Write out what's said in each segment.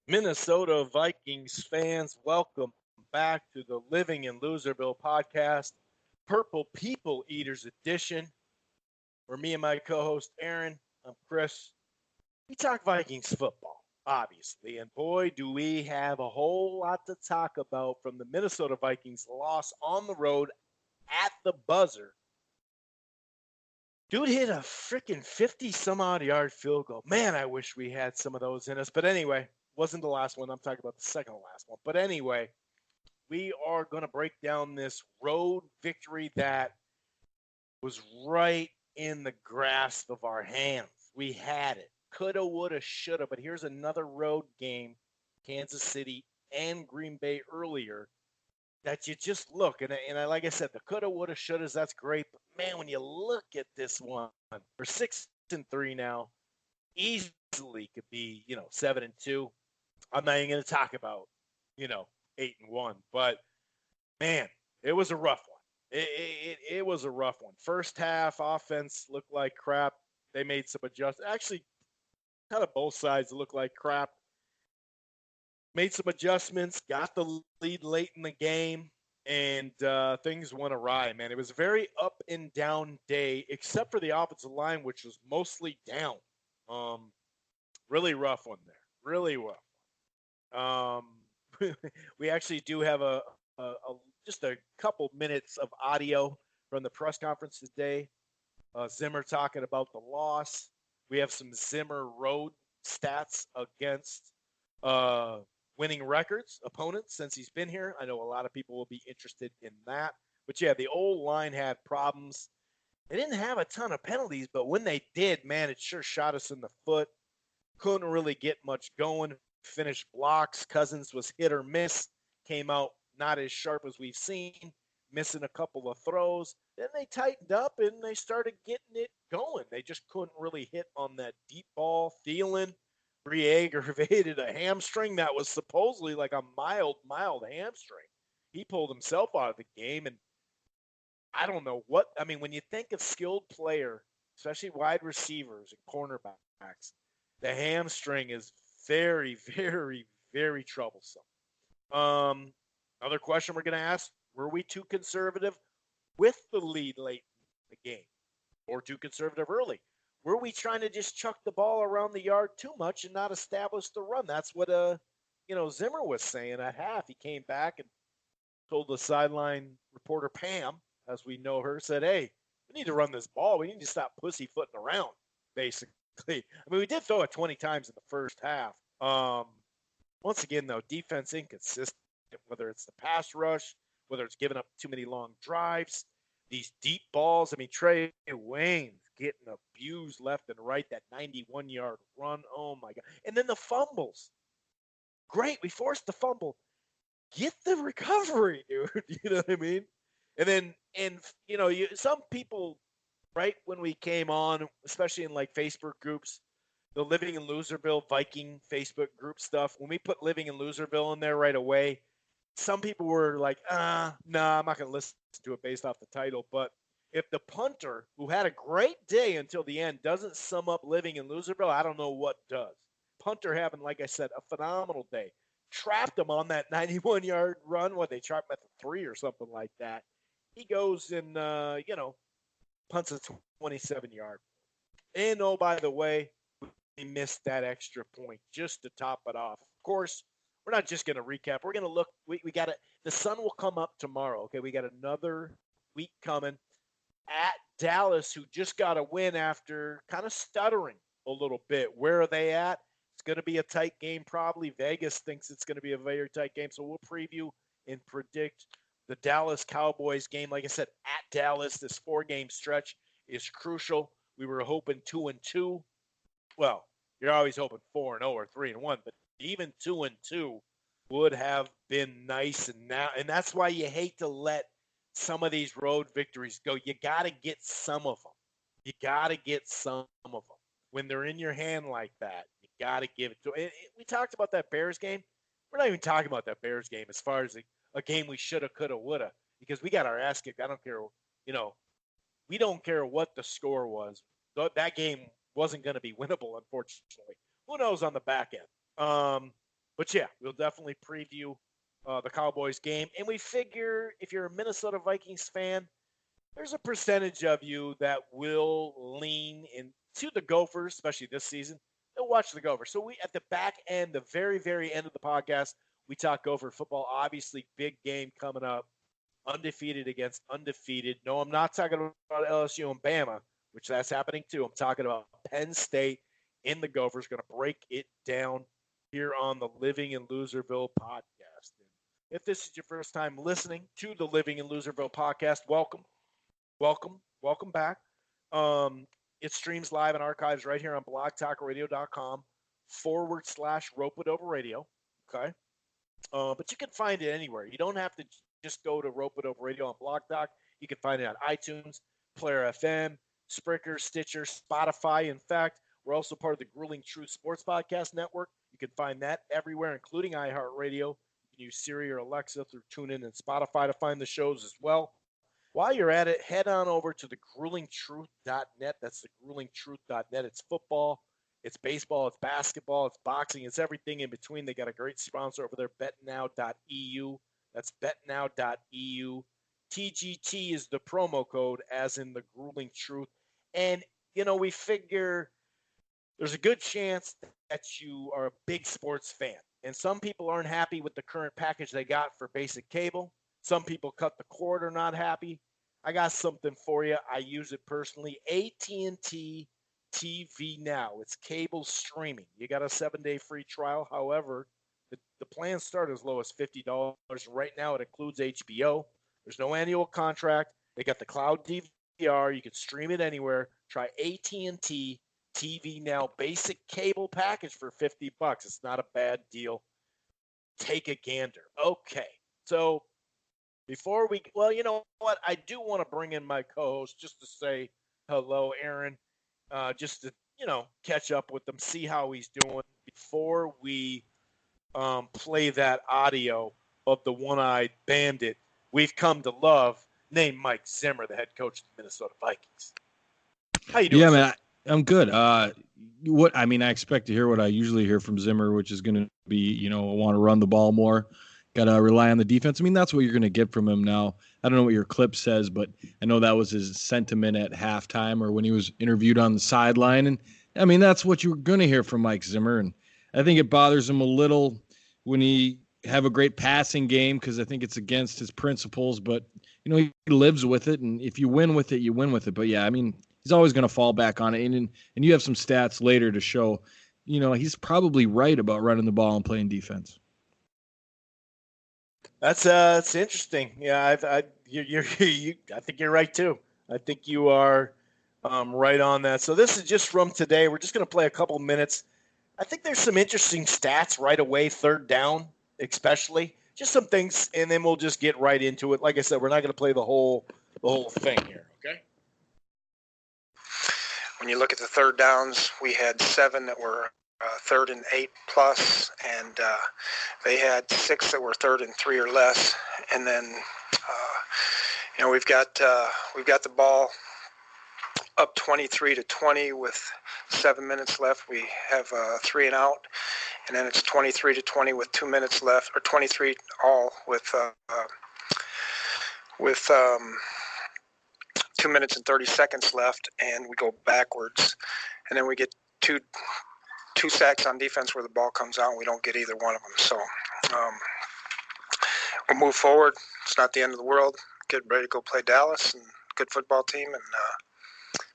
Minnesota Vikings fans, welcome back to the Living in Loserville podcast, Purple People Eaters edition. For me and my co-host Aaron, I'm Chris. We talk Vikings football, obviously, and boy, do we have a whole lot to talk about from the Minnesota Vikings loss on the road at the buzzer. Dude hit a freaking 50 some odd yard field goal. Man, I wish we had some of those in us. But anyway, wasn't the last one. I'm talking about the second to last one. But anyway, we are going to break down this road victory that was right in the grasp of our hands. We had it. Coulda, woulda, shoulda. But here's another road game, Kansas City and Green Bay earlier, that you just look. And like I said, the coulda, woulda, shouldas, that's great. But man, when you look at this one, we're 6-3 now. Easily could be, 7-2. I'm not even going to talk about, 8-1. But man, it was a rough one. It was a rough one. First half offense looked like crap. They made some adjustments. Actually, kind of both sides looked like crap. Made some adjustments, got the lead late in the game, and things went awry, man. It was a very up and down day, except for the offensive line, which was mostly down. Really rough one there. Really rough. We actually do have just a couple minutes of audio from the press conference today. Zimmer talking about the loss. We have some Zimmer road stats against winning records, opponents since he's been here. I know a lot of people will be interested in that. But yeah, the old line had problems. They didn't have a ton of penalties, but when they did, man, it sure shot us in the foot. Couldn't really get much going. Finished blocks. Cousins was hit or miss. Came out not as sharp as we've seen. Missing a couple of throws. Then they tightened up and they started getting it going. They just couldn't really hit on that deep ball. Thielen re-aggravated a hamstring that was supposedly like a mild hamstring. He pulled himself out of the game, and I don't know what. I mean, when you think of skilled player, especially wide receivers and cornerbacks, the hamstring is very, very, very troublesome. Um, Another question we're going to ask, were we too conservative with the lead late in the game or too conservative early? Were we trying to just chuck the ball around the yard too much and not establish the run? That's what Zimmer was saying at half. He came back and told the sideline reporter Pam, as we know her, said, "Hey, we need to run this ball. We need to stop pussyfooting around." Basically, I mean, we did throw it 20 times in the first half. Once again, though, defense inconsistent. Whether it's the pass rush, whether it's giving up too many long drives, these deep balls. I mean, Trey Wayne's getting abused left and right. That 91-yard run. Oh my God! And then the fumbles. Great, we forced the fumble. Get the recovery, dude. You know what I mean? Some people, right when we came on, especially in like Facebook groups, the Living in Loserville Viking Facebook group stuff. When we put Living in Loserville in there right away, some people were like, nah, I'm not going to listen to it based off the title. But if the punter, who had a great day until the end, doesn't sum up Living in Loserville, I don't know what does. Punter having, like I said, a phenomenal day. Trapped him on that 91-yard run. What, they trapped him at the 3 or something like that. He goes and, punts a 27-yard. And, oh, by the way, we missed that extra point just to top it off. Of course, we're not just going to recap. We're going to look. We got it. The sun will come up tomorrow. Okay, we got another week coming at Dallas, who just got a win after kind of stuttering a little bit. Where are they at? It's going to be a tight game, probably. Vegas thinks it's going to be a very tight game, so we'll preview and predict the Dallas Cowboys game. Like I said, at Dallas, this 4-game stretch is crucial. We were hoping 2-2. Well, you're always hoping 4-0 or 3-1, but even 2-2 would have been nice. And that's why you hate to let some of these road victories go. You got to get some of them. You got to get some of them. When they're in your hand like that, you got to give it to them. We talked about that Bears game. We're not even talking about that Bears game as far as a game we shoulda, coulda, woulda, because we got our ass kicked. I don't care, we don't care what the score was. That game wasn't going to be winnable, unfortunately. Who knows on the back end? But yeah, we'll definitely preview the Cowboys game. And we figure if you're a Minnesota Vikings fan, there's a percentage of you that will lean into the Gophers, especially this season. They'll watch the Gophers. So we, at the back end, the very, very end of the podcast, we talk Gopher football. Obviously, big game coming up. Undefeated against undefeated. No, I'm not talking about LSU and Bama, which that's happening too. I'm talking about Penn State in the Gophers. Going to break it down here on the Living in Loserville podcast. And if this is your first time listening to the Living in Loserville podcast, welcome back. It streams live and archives right here on blogtalkradio.com/Rope-It-Over Radio. Okay. But you can find it anywhere. You don't have to just go to Rope It Over Radio on Blog Talk. You can find it on iTunes, Player FM, Spreaker, Stitcher, Spotify. In fact, we're also part of the Grueling Truth Sports Podcast Network. You can find that everywhere, including iHeartRadio. You can use Siri or Alexa through TuneIn and Spotify to find the shows as well. While you're at it, head on over to the gruelingtruth.net. That's the gruelingtruth.net. It's football, it's baseball, it's basketball, it's boxing, it's everything in between. They got a great sponsor over there, betnow.eu. That's betnow.eu. TGT is the promo code, as in the Grueling Truth. And, we figure there's a good chance that you are a big sports fan. And some people aren't happy with the current package they got for basic cable. Some people cut the cord, are not happy. I got something for you. I use it personally. AT&T TV Now. It's cable streaming. You got a 7-day free trial. However, the plans start as low as $50. Right now, it includes HBO. There's no annual contract. They got the cloud DVR. You can stream it anywhere. Try AT&T TV Now basic cable package for $50. It's not a bad deal. Take a gander. Okay, so before you know what? I do want to bring in my co-host just to say hello, Aaron, just to, catch up with him, see how he's doing before we play that audio of the one-eyed bandit we've come to love, named Mike Zimmer, the head coach of the Minnesota Vikings. How you doing? Yeah, man, I'm good. I expect to hear what I usually hear from Zimmer, which is going to be, I want to run the ball more. Got to rely on the defense. I mean, that's what you're going to get from him now. I don't know what your clip says, but I know that was his sentiment at halftime or when he was interviewed on the sideline. And, I mean, that's what you're going to hear from Mike Zimmer. And I think it bothers him a little when he have a great passing game because I think it's against his principles. But, he lives with it. And if you win with it, you win with it. But, yeah, I mean, he's always going to fall back on it. And you have some stats later to show, he's probably right about running the ball and playing defense. That's interesting. Yeah, I think you're right too. I think you are right on that. So this is just from today. We're just going to play a couple minutes. I think there's some interesting stats right away, third down especially. Just some things, and then we'll just get right into it. Like I said, we're not going to play the whole thing here. Okay. When you look at the third downs, we had 7 that were 3rd and 8 plus, and they had 6 that were 3rd and 3 or less. And then, we've got the ball up 23-20 with 7 minutes left. We have 3 and out, and then it's 23-20 with 2 minutes left, or 23 all with 2 minutes and 30 seconds left, and we go backwards, and then we get two sacks on defense where the ball comes out, and we don't get either one of them. So we'll move forward. It's not the end of the world. Get ready to go play Dallas, and good football team, and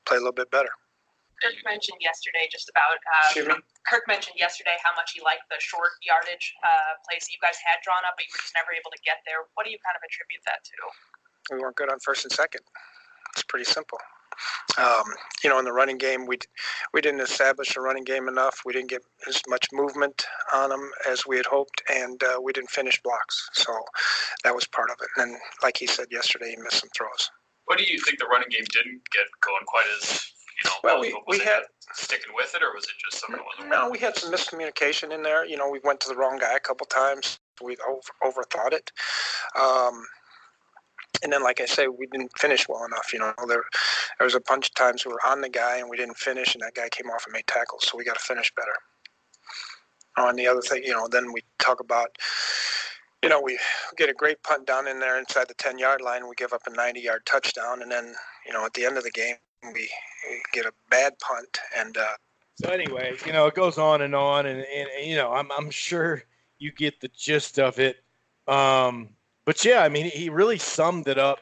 play a little bit better. Kirk mentioned yesterday Kirk mentioned yesterday how much he liked the short yardage plays that you guys had drawn up, but you were just never able to get there. What do you kind of attribute that to? We weren't good on first and second. It's pretty simple. In the running game, we didn't establish a running game enough. We didn't get as much movement on them as we had hoped, and we didn't finish blocks. So that was part of it. And then, like he said yesterday, he missed some throws. What do you think the running game didn't get going quite as, well, we had sticking with it, or was it just something that wasn't No, we had some miscommunication in there. We went to the wrong guy a couple times. We overthought it. And then, like I say, we didn't finish well enough. There was a bunch of times we were on the guy and we didn't finish, and that guy came off and made tackles. So we got to finish better. And the other thing, then we talk about, we get a great punt down in there inside the 10-yard line. We give up a 90-yard touchdown. And then, at the end of the game, we get a bad punt. And so anyway, it goes on, and I'm sure you get the gist of it. But yeah, I mean, he really summed it up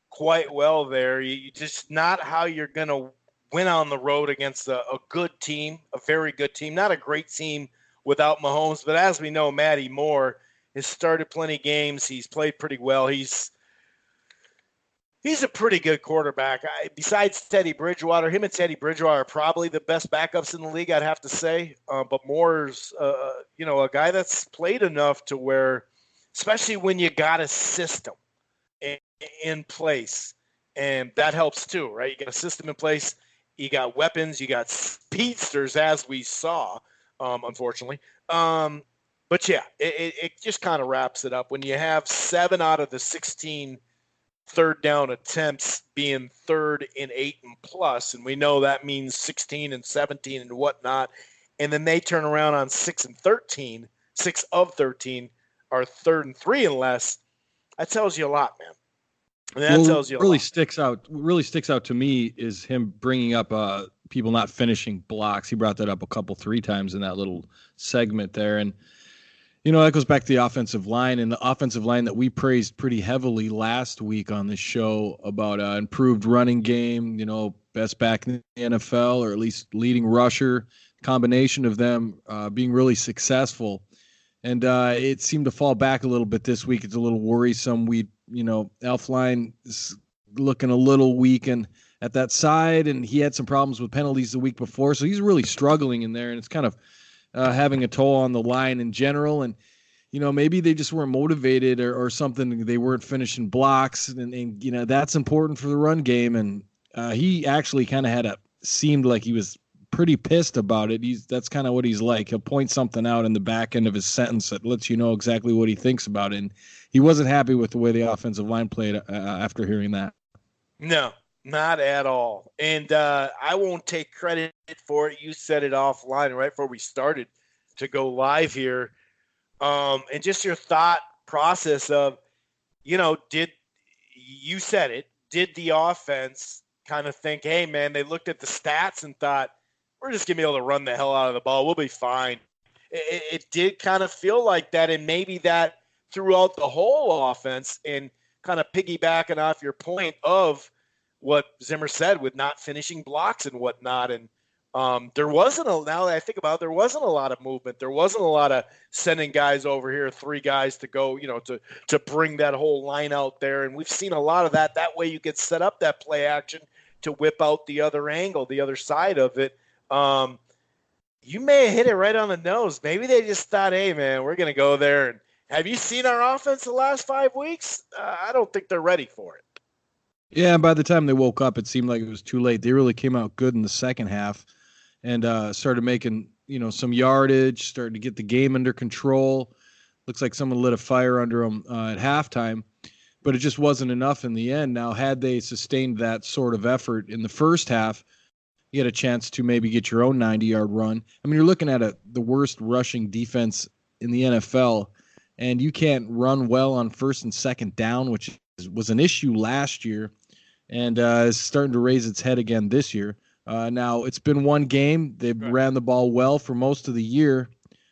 quite well there. You just not how you're going to win on the road against a good team, a very good team, not a great team without Mahomes. But as we know, Matty Moore has started plenty of games. He's played pretty well. He's a pretty good quarterback. Besides Teddy Bridgewater, him and Teddy Bridgewater are probably the best backups in the league, I'd have to say. But Moore's, a guy that's played enough to where, especially when you got a system in place, and that helps too, right? You got a system in place. You got weapons. You got speedsters, as we saw, unfortunately. But yeah, it just kind of wraps it up. When you have 7 out of the 16 third down attempts being 3rd and 8 and plus, and we know that means 16 and 17 and whatnot, and then they turn around on 6 of 13 are 3rd and 3 and less, that tells you a lot, man. And that tells you a lot. Really sticks out to me is him bringing up people not finishing blocks. He brought that up 3 times in that little segment there. And, that goes back to the offensive line, and the offensive line that we praised pretty heavily last week on the show about improved running game, best back in the NFL, or at least leading rusher, combination of them being really successful. And it seemed to fall back a little bit this week. It's a little worrisome. Elflein is looking a little weak and at that side, and he had some problems with penalties the week before. So he's really struggling in there, and it's kind of having a toll on the line in general. And, maybe they just weren't motivated or something. They weren't finishing blocks, and that's important for the run game. And he actually kind of seemed like he was pretty pissed about it. That's kind of what he's like. He'll point something out in the back end of his sentence that lets you know exactly what he thinks about it. And he wasn't happy with the way the offensive line played after hearing that. No, not at all. And I won't take credit for it. You said it offline right before we started to go live here. And just your thought process of, did the offense kind of think, hey, man, they looked at the stats and thought, we're just going to be able to run the hell out of the ball. We'll be fine. It did kind of feel like that, and maybe that throughout the whole offense, and kind of piggybacking off your point of what Zimmer said with not finishing blocks and whatnot. And now that I think about it, there wasn't a lot of movement. There wasn't a lot of sending guys over here, 3 guys to go, to bring that whole line out there. And we've seen a lot of that. That way you could set up that play action to whip out the other angle, the other side of it. You may have hit it right on the nose. Maybe they just thought, hey, man, we're going to go there. And have you seen our offense the last 5 weeks? I don't think they're ready for it. Yeah, by the time they woke up, it seemed like it was too late. They really came out good in the second half and started making, some yardage, started to get the game under control. Looks like someone lit a fire under them at halftime, but it just wasn't enough in the end. Now, had they sustained that sort of effort in the first half, you had a chance to maybe get your own 90-yard run. I mean, you're looking at the worst rushing defense in the NFL, and you can't run well on first and second down, which was an issue last year, and is starting to raise its head again this year. Now, it's been one game. They've ran the ball well for most of the year,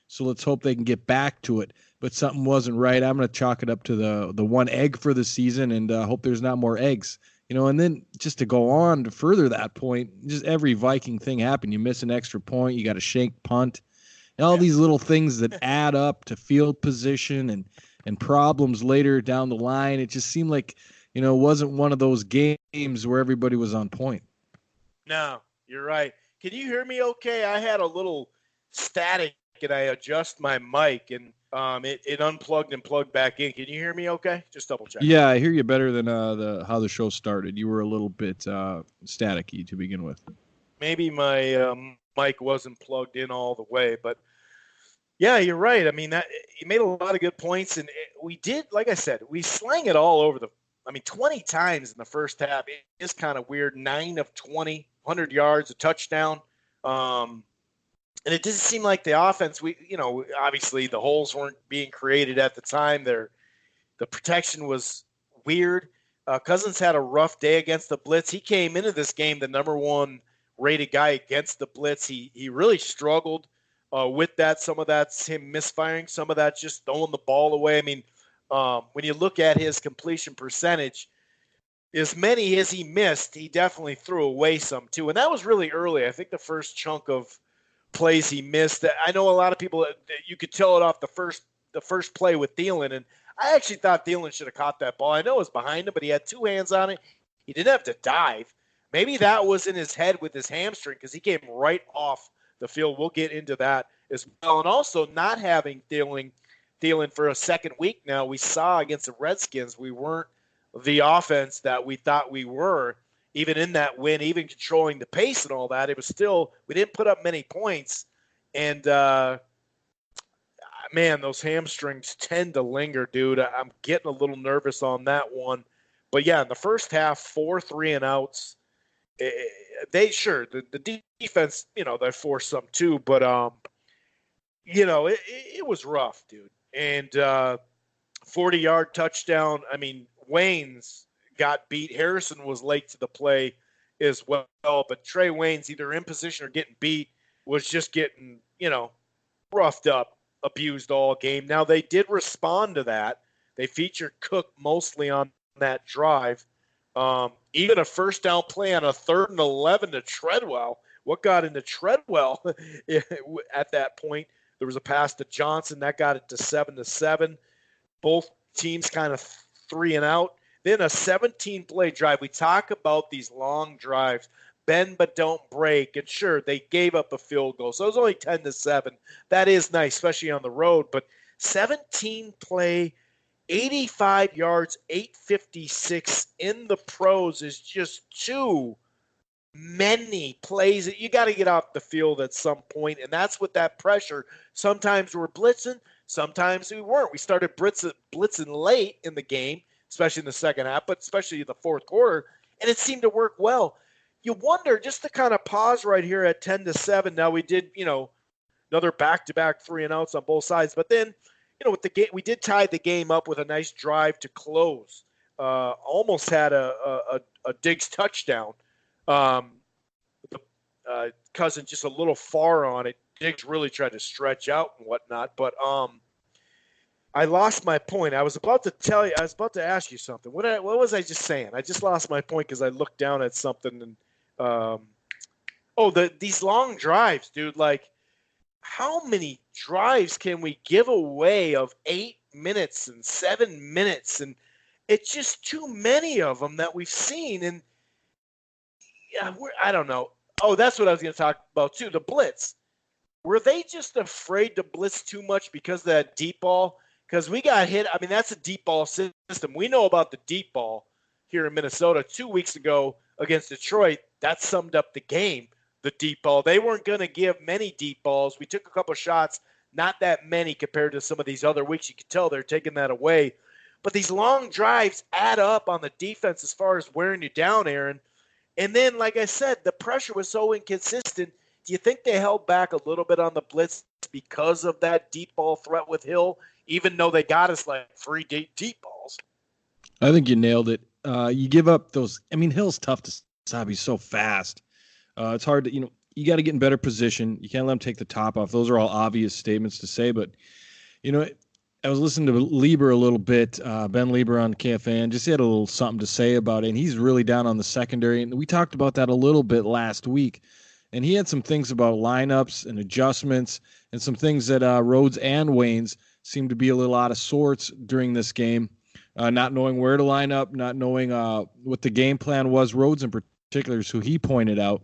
so let's hope they can get back to it. But something wasn't right. I'm going to chalk it up to the one egg for the season, and hope there's not more eggs. And then just to go on to further that point, just every Viking thing happened. You miss an extra point, you got a shank punt, and all these little things that add up to field position and problems later down the line. It just seemed like, it wasn't one of those games where everybody was on point. No, you're right. Can you hear me okay? I had a little static, and I adjust my mic, and it unplugged and plugged back in. Can you hear me okay? Just double check. Yeah, I hear you better than how the show started. You were a little bit staticky to begin with. Maybe my mic wasn't plugged in all the way, but yeah, you're right. I mean, you made a lot of good points, and we did, like I said, we slang it all over 20 times in the first half. It is kind of weird. 9 of 20, 100 yards, a touchdown. And it didn't seem like the offense, obviously the holes weren't being created at the time. The protection was weird. Cousins had a rough day against the blitz. He came into this game the number one rated guy against the blitz. He really struggled with that. Some of that's him misfiring. Some of that's just throwing the ball away. I mean, when you look at his completion percentage, as many as he missed, he definitely threw away some too. And that was really early. I think the first chunk of plays he missed. I know a lot of people, you could tell it off the first play with Thielen, and I actually thought Thielen should have caught that ball. I know it was behind him, but he had two hands on it. He didn't have to dive. Maybe that was in his head with his hamstring because he came right off the field. We'll get into that as well. And also not having Thielen for a second week now, we saw against the Redskins we weren't the offense that we thought we were. Even in that win, even controlling the pace and all that, it was still – we didn't put up many points. And, man, those hamstrings tend to linger, dude. I'm getting a little nervous on that one. But, yeah, in the first half, 4 3-and-outs. The defense, they forced some too. But, it was rough, dude. And 40-yard touchdown. I mean, Wayne's got beat. Harrison was late to the play as well, but Trey Wayne's either in position or getting beat was just getting, roughed up, abused all game. Now, they did respond to that. They featured Cook mostly on that drive. Even a first down play on a 3rd and 11 to Treadwell. What got into Treadwell at that point? There was a pass to Johnson. That got it to 7-7. Both teams kind of 3 and out. Then a 17-play drive. We talk about these long drives, bend but don't break. And sure, they gave up a field goal, so it was only 10-7. That is nice, especially on the road. But 17-play, 85 yards, 856 in the pros is just too many plays. You got to get off the field at some point, and that's with that pressure. Sometimes we're blitzing, sometimes we weren't. We started blitzing late in the game, especially in the second half, but especially in the fourth quarter, and it seemed to work well. You wonder, just to kind of pause right here at 10-7. Now we did, another back-to-back 3-and-outs on both sides, but then, with the game, we did tie the game up with a nice drive to close. Almost had a Diggs touchdown. Cousin just a little far on it. Diggs really tried to stretch out and whatnot, but I lost my point. I was about to ask you something. What was I just saying? I just lost my point because I looked down at something and these long drives, dude. Like, how many drives can we give away of 8 minutes and 7 minutes? And it's just too many of them that we've seen. And I don't know. Oh, that's what I was going to talk about too. The blitz. Were they just afraid to blitz too much because of that deep ball? Because we got hit. I mean, that's a deep ball system. We know about the deep ball here in Minnesota 2 weeks ago against Detroit. That summed up the game, the deep ball. They weren't going to give many deep balls. We took a couple shots, not that many compared to some of these other weeks. You could tell they're taking that away. But these long drives add up on the defense as far as wearing you down, Aaron. And then, like I said, the pressure was so inconsistent. Do you think they held back a little bit on the blitz because of that deep ball threat with Hill, even though they got us like 3 deep balls? I think you nailed it. You give up those. I mean, Hill's tough to stop. He's so fast. It's hard to, you got to get in better position. You can't let him take the top off. Those are all obvious statements to say, but, I was listening to Lieber a little bit, Ben Lieber on KFAN. Just had a little something to say about it, and he's really down on the secondary. And we talked about that a little bit last week. And he had some things about lineups and adjustments and some things that Rhodes and Waynes seemed to be a little out of sorts during this game, not knowing where to line up, not knowing what the game plan was. Rhodes in particular is who he pointed out.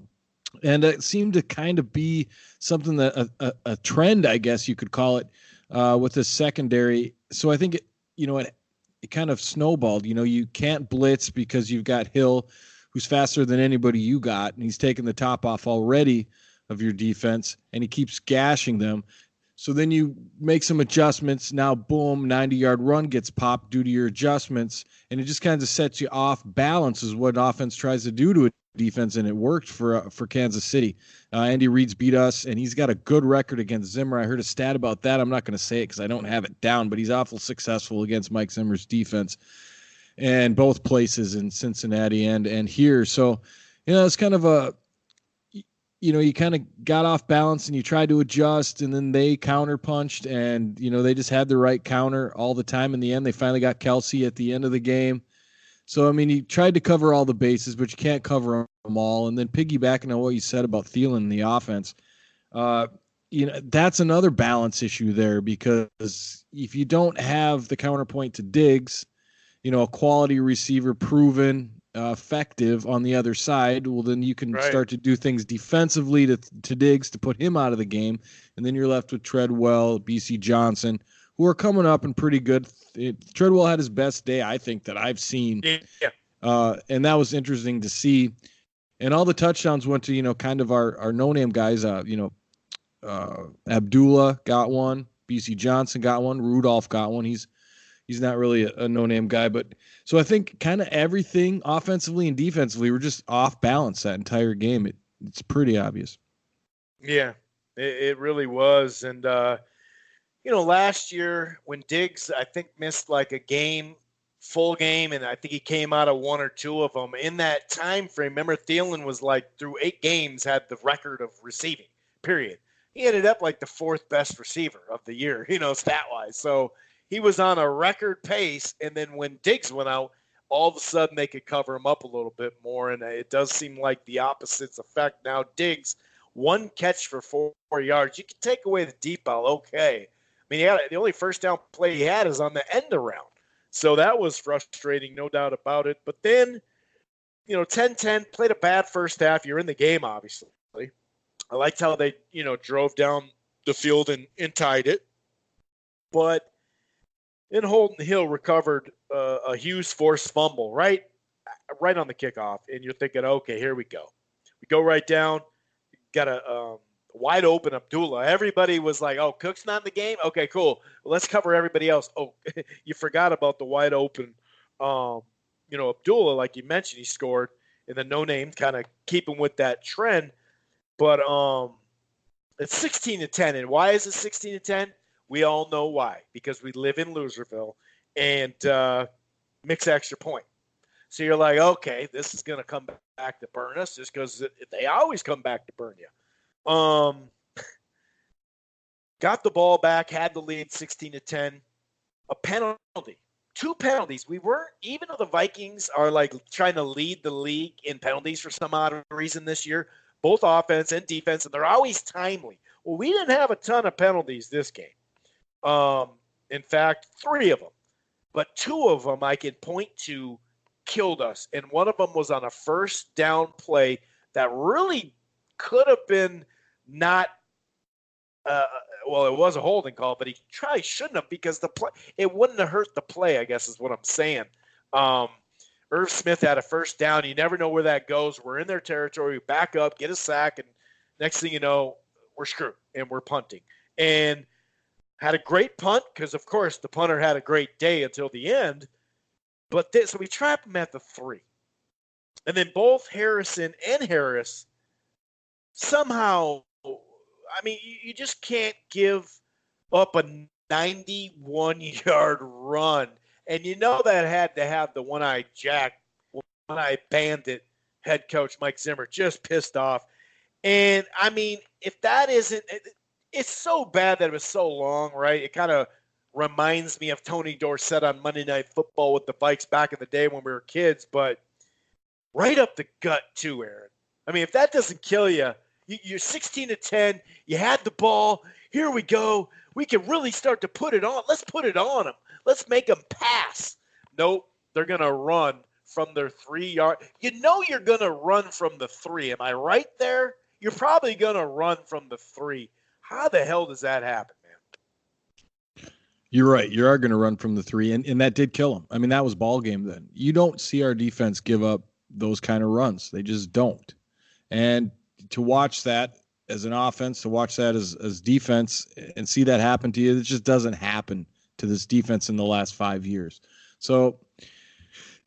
And it seemed to kind of be something that a trend, I guess you could call it, with the secondary. So I think, it kind of snowballed. You can't blitz because you've got Hill, who's faster than anybody you got, and he's taken the top off already of your defense, and he keeps gashing them. So then you make some adjustments. Now, boom, 90-yard run gets popped due to your adjustments, and it just kind of sets you off balance is what offense tries to do to a defense, and it worked for Kansas City. Andy Reid's beat us, and he's got a good record against Zimmer. I heard a stat about that. I'm not going to say it because I don't have it down, but he's awful successful against Mike Zimmer's defense, and both places in Cincinnati and here. So, it's kind of you kind of got off balance and you tried to adjust, and then they counterpunched, and, they just had the right counter all the time. In the end, they finally got Kelsey at the end of the game. So, you tried to cover all the bases, but you can't cover them all. And then piggybacking on what you said about Thielen in the offense, that's another balance issue there, because if you don't have the counterpoint to Diggs, a quality receiver, proven, effective on the other side, well, then you can start to do things defensively to Diggs to put him out of the game. And then you're left with Treadwell, BC Johnson, who are coming up and pretty good. Treadwell had his best day, I think, that I've seen. Yeah. And that was interesting to see. And all the touchdowns went to, kind of our no-name guys. Abdullah got one. BC Johnson got one. Rudolph got one. He's not really a no-name guy. But so I think kind of everything offensively and defensively were just off balance that entire game. It's pretty obvious. Yeah, it really was. And, last year when Diggs, I think, missed like a full game, and I think he came out of one or two of them. In that time frame, remember, Thielen was like through 8 games had the record of receiving, period. He ended up like the 4th best receiver of the year, stat-wise. So he was on a record pace, and then when Diggs went out, all of a sudden they could cover him up a little bit more, and it does seem like the opposite's effect. Now Diggs, 1 catch for 4 yards. You can take away the deep ball, okay. The only first down play he had is on the end around. So that was frustrating, no doubt about it. But then, 10-10, played a bad first half. You're in the game, obviously. I liked how they, drove down the field and tied it. But then Holden Hill recovered a Hughes forced fumble right on the kickoff. And you're thinking, okay, here we go. We go right down. Got a wide open Abdullah. Everybody was like, oh, Cook's not in the game? Okay, cool. Well, let's cover everybody else. Oh, you forgot about the wide open, Abdullah, like you mentioned, he scored, and the no-name kind of keeping with that trend. But it's 16-10. And why is it 16-10? We all know why. Because we live in Loserville and mix extra point. So you're like, okay, this is going to come back to burn us, just because they always come back to burn you. Got the ball back, had the lead 16-10, a penalty, 2 penalties. We weren't, even though the Vikings are like trying to lead the league in penalties for some odd reason this year, both offense and defense, and they're always timely. Well, we didn't have a ton of penalties this game. In fact, 3 of them, but 2 of them I can point to killed us. And one of them was on a first down play that really could have been not it was a holding call, but he probably shouldn't have, because it wouldn't have hurt the play, I guess is what I'm saying. Irv Smith had a first down. You never know where that goes. We're in their territory. We back up, get a sack, and next thing you know, we're screwed and we're punting. And had a great punt because, of course, the punter had a great day until the end. But so we trap him at the 3. And then both Harrison and Harris somehow, you just can't give up a 91-yard run. And that had to have the one-eyed Jack, one-eyed bandit head coach Mike Zimmer just pissed off. And, if that isn't – it's so bad that it was so long, right? It kind of reminds me of Tony Dorsett on Monday Night Football with the Vikes back in the day when we were kids. But right up the gut, too, Aaron. If that doesn't kill you, you're 16-10. You had the ball. Here we go. We can really start to put it on. Let's put it on them. Let's make them pass. Nope. They're going to run from their 3-yard. You're going to run from the 3. Am I right there? You're probably going to run from the 3. How the hell does that happen, man? You're right. You are going to run from the 3, and that did kill them. That was ball game then. You don't see our defense give up those kind of runs. They just don't. And to watch that as an offense, to watch that as defense, and see that happen to you, it just doesn't happen to this defense in the last 5 years. So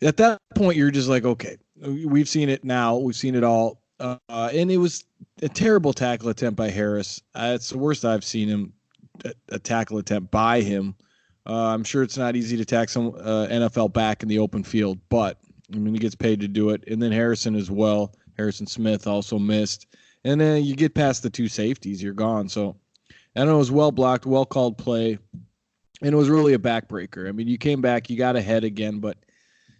at that point, you're just like, okay, We've seen it now. We've seen it all. And it was a terrible tackle attempt by Harris. It's the worst I've seen him, a tackle attempt by him. I'm sure it's not easy to tackle some NFL back in the open field, but I mean, he gets paid to do it. And then Harrison as well. Harrison Smith also missed. And then you get past the two safeties, you're gone. So I know it was well blocked, well called play, and it was really a backbreaker. I mean, you came back, you got ahead again, but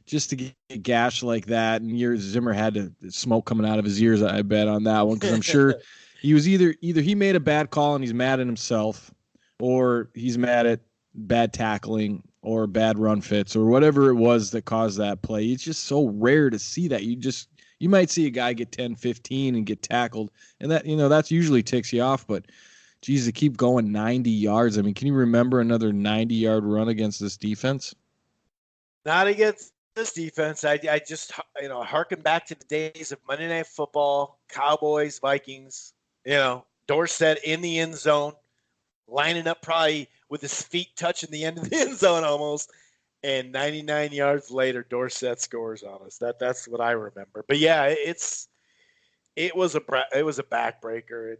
just to get a gash like that, and Zimmer had smoke coming out of his ears, I bet, on that one, because I'm sure he was either he made a bad call and he's mad at himself, or he's mad at bad tackling or bad run fits or whatever it was that caused that play. It's just so rare to see that. You might see a guy get 10, 15 and get tackled, and that, that's usually ticks you off, but geez, to keep going 90 yards. I mean, can you remember another 90-yard run against this defense? Not against this defense. I just, harken back to the days of Monday Night Football, Cowboys, Vikings, Dorsett in the end zone, lining up probably with his feet touching the end of the end zone almost, and 99 yards later, Dorsett scores on us. That's what I remember. But yeah, it was a backbreaker,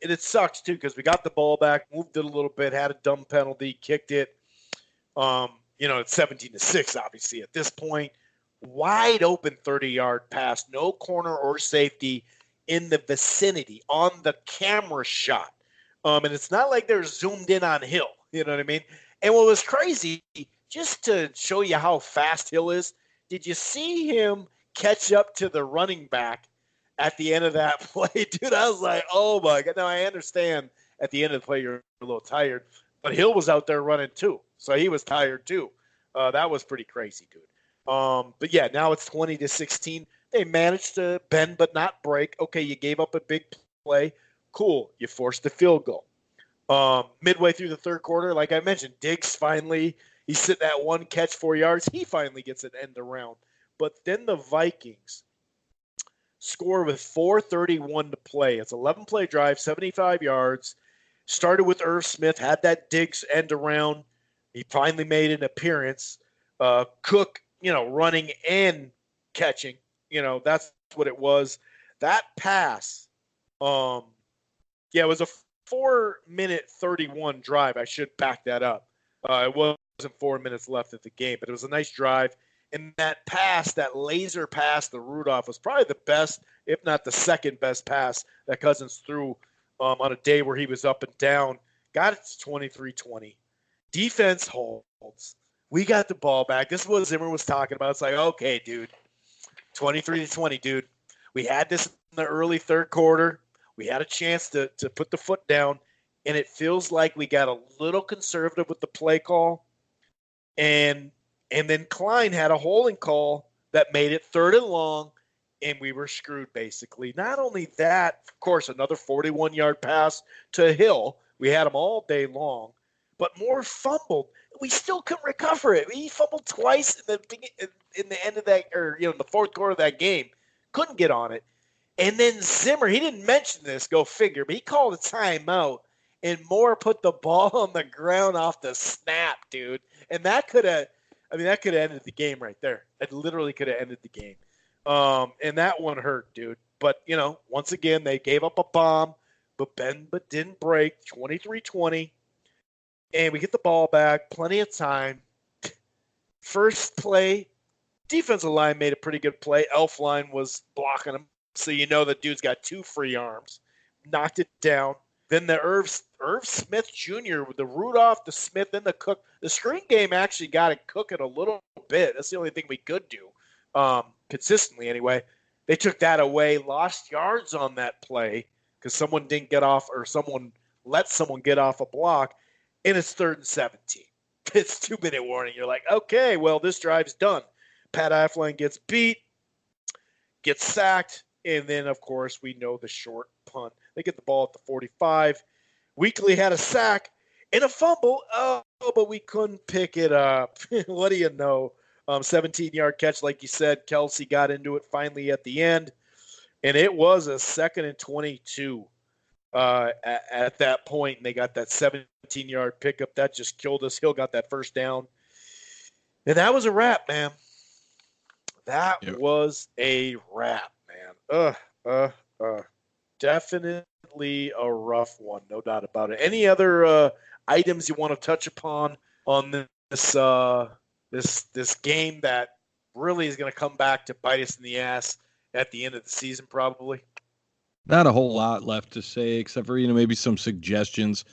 and it sucks too, because we got the ball back, moved it a little bit, had a dumb penalty, kicked it. It's 17-6, obviously at this point. Wide open 30-yard pass, no corner or safety in the vicinity on the camera shot. And it's not like they're zoomed in on Hill. You know what I mean? And what was crazy, just to show you how fast Hill is, did you see him catch up to the running back at the end of that play? Dude, I was like, oh my God. Now I understand at the end of the play you're a little tired, but Hill was out there running too. So he was tired too. That was pretty crazy, dude. But yeah, now it's 20-16. They managed to bend but not break. Okay, you gave up a big play. Cool. You forced the field goal. Midway through the third quarter, like I mentioned, Diggs finally, he's sitting at one catch, 4 yards. He finally gets an end around. But then the Vikings score with 4:31 to play. It's 11-play drive, 75 yards. Started with Irv Smith, had that Diggs end around. He finally made an appearance. Cook, running and catching. That's what it was. That pass, it was a 4-minute 31 drive. I should back that up. It wasn't 4 minutes left of the game, but it was a nice drive. And that pass, that laser pass to Rudolph, was probably the best, if not the second best pass that Cousins threw on a day where he was up and down. Got it to 23-20. Defense holds. We got the ball back. This is what Zimmer was talking about. It's like, okay, dude, 23-20, dude. We had this in the early third quarter. We had a chance to put the foot down, and it feels like we got a little conservative with the play call. And then Klein had a holding call that made it 3rd and long, and we were screwed basically. Not only that, of course, another 41-yard pass to Hill. We had him all day long, but Moore fumbled. We still couldn't recover it. He fumbled twice in the end of that, or in the fourth quarter of that game. Couldn't get on it. And then Zimmer, he didn't mention this, go figure, but he called a timeout, and Moore put the ball on the ground off the snap, dude. And that could have ended the game right there. It literally could have ended the game. And that one hurt, dude. But, once again, they gave up a bomb, but didn't break, 23-20. And we get the ball back, plenty of time. First play, defensive line made a pretty good play. Elfline was blocking him, so the dude's got 2 free arms. Knocked it down. Then the Irv Smith Jr., the Rudolph, the Smith, and the Cook. The screen game actually got it cooking a little bit. That's the only thing we could do, consistently anyway. They took that away, lost yards on that play because someone didn't get off, or someone let someone get off a block, and it's 3rd and 17. It's 2-minute warning. You're like, okay, well, this drive's done. Pat Elflein gets beat, gets sacked, and then, of course, we know the short punt. They get the ball at the 45. Weekly had a sack and a fumble. Oh, but we couldn't pick it up. What do you know? 17-yard catch, like you said. Kelsey got into it finally at the end, and it was a 2nd and 22 at that point, and they got that 17-yard pickup. That just killed us. Hill got that first down, and that was a wrap, man. That was a wrap, man. Definitely a rough one, no doubt about it. Any other items you want to touch upon on this game that really is going to come back to bite us in the ass at the end of the season, probably? Not a whole lot left to say, except for, maybe some suggestions.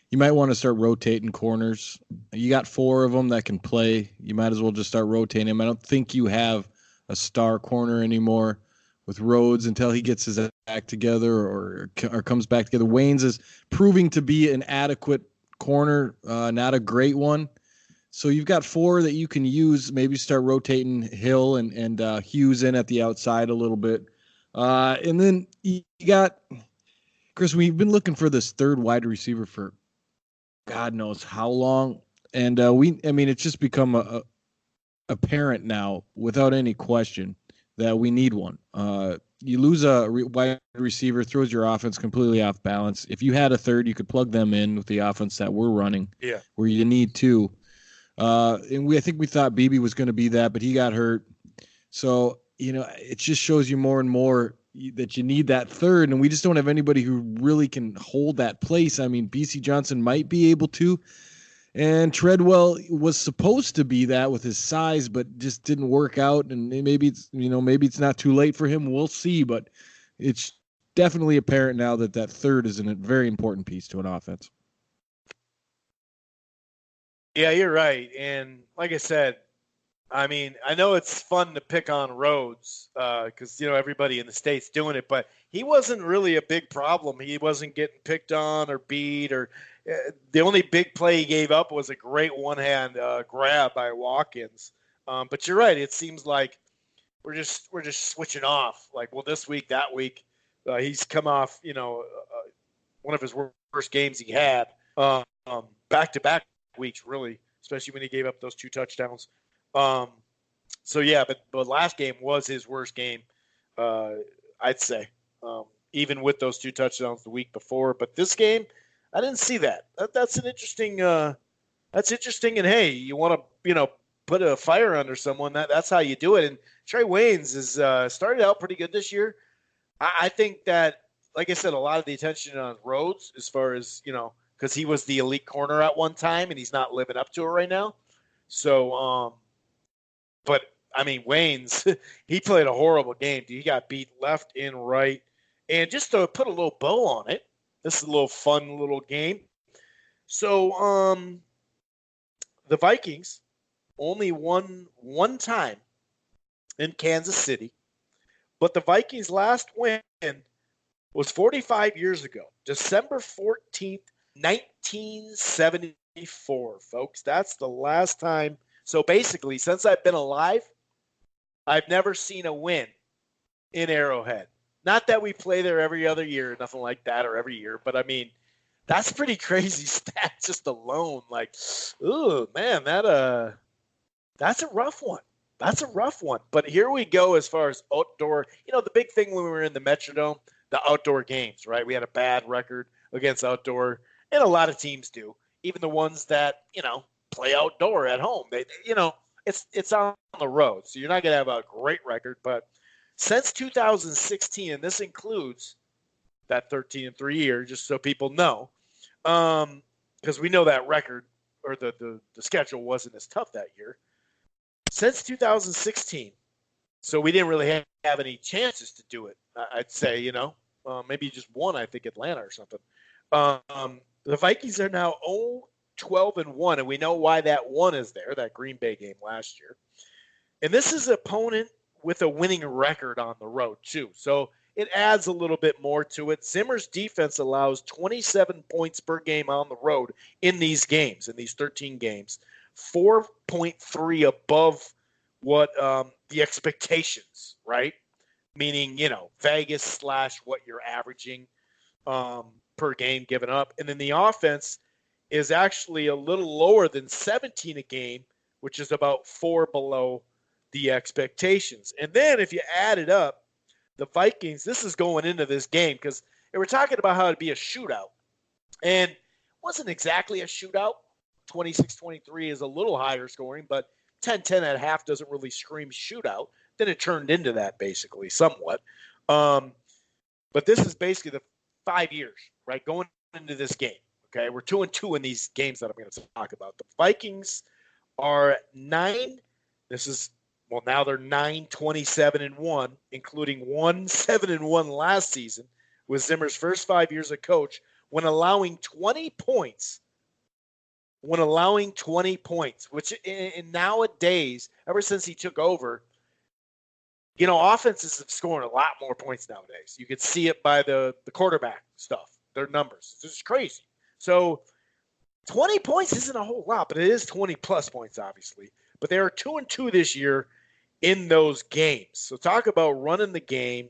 You might want to start rotating corners. You got 4 of them that can play. You might as well just start rotating them. I don't think you have a star corner anymore with Rhodes until he gets his act together or comes back together. Waynes is proving to be an adequate corner, not a great one. So you've got 4 that you can use. Maybe start rotating Hill and Hughes in at the outside a little bit. And then you got, Chris, we've been looking for this third wide receiver for God knows how long. And it's just become apparent now without any question that we need one. You lose a wide receiver, throws your offense completely off balance. If you had a third, you could plug them in with the offense that we're running, where you need 2. And I think we thought Beebe was going to be that, but he got hurt. So, it just shows you more and more that you need that third, and we just don't have anybody who really can hold that place. I mean, BC Johnson might be able to, and Treadwell was supposed to be that with his size, but just didn't work out. And maybe it's not too late for him. We'll see, but it's definitely apparent now that third is a very important piece to an offense. Yeah, you're right. And like I said, I mean, I know it's fun to pick on Rhodes because, everybody in the State's doing it, but he wasn't really a big problem. He wasn't getting picked on or beat the only big play he gave up was a great one-hand grab by Watkins. But you're right. It seems like we're just switching off. Like, well, this week, that week, he's come off, one of his worst games he had back-to-back weeks, really, especially when he gave up those 2 touchdowns. But last game was his worst game, I'd say, even with those 2 touchdowns the week before. But this game, I didn't see that. That's an interesting. That's interesting. And hey, you want to put a fire under someone. That's how you do it. And Trey Waynes has started out pretty good this year. I think that, like I said, a lot of the attention on Rhodes as far as because he was the elite corner at one time and he's not living up to it right now. So, but I mean, Waynes, he played a horrible game. He got beat left and right. And just to put a little bow on it, this is a little fun little game. So, the Vikings only won one time in Kansas City, but the Vikings' last win was 45 years ago, December 14th, 1974, folks. That's the last time. So basically, since I've been alive, I've never seen a win in Arrowhead. Not that we play there every other year, nothing like that, or every year, but I mean, that's pretty crazy stat just alone. Like, ooh, man, that's a rough one. That's a rough one. But here we go as far as outdoor. The big thing when we were in the Metrodome, the outdoor games, right? We had a bad record against outdoor, and a lot of teams do. Even the ones that, play outdoor at home. They it's on the road, so you're not going to have a great record. But since 2016, and this includes that 13-3 year, just so people know, because we know that record or the schedule wasn't as tough that year. Since 2016, so we didn't really have any chances to do it. I'd say, maybe just one. I think Atlanta or something. The Vikings are now 0-12-1, and we know why that one is there. That Green Bay game last year, and this is an opponent with a winning record on the road too. So it adds a little bit more to it. Zimmer's defense allows 27 points per game on the road in these games, in these 13 games, 4.3 above what the expectations, right? Meaning, Vegas / what you're averaging per game given up. And then the offense is actually a little lower than 17 a game, which is about 4 below the expectations. And then if you add it up, the Vikings, this is going into this game because they were talking about how it'd be a shootout. And it wasn't exactly a shootout. 26-23 is a little higher scoring, but 10-10 at half doesn't really scream shootout. then it turned into that basically somewhat. But this is basically the 5 years, right? Going into this game. Okay, we're 2-2 in these games that I'm going to talk about. The Vikings are 9. Now they're 9-27-1, including 1-7-1 last season with Zimmer's first 5 years of coach, when allowing 20 points. Which in nowadays, ever since he took over, offenses have scored a lot more points nowadays. You could see it by the quarterback stuff, their numbers. It's just crazy. So 20 points isn't a whole lot, but it is 20-plus points, obviously. But they are 2-2 this year in those games. So talk about running the game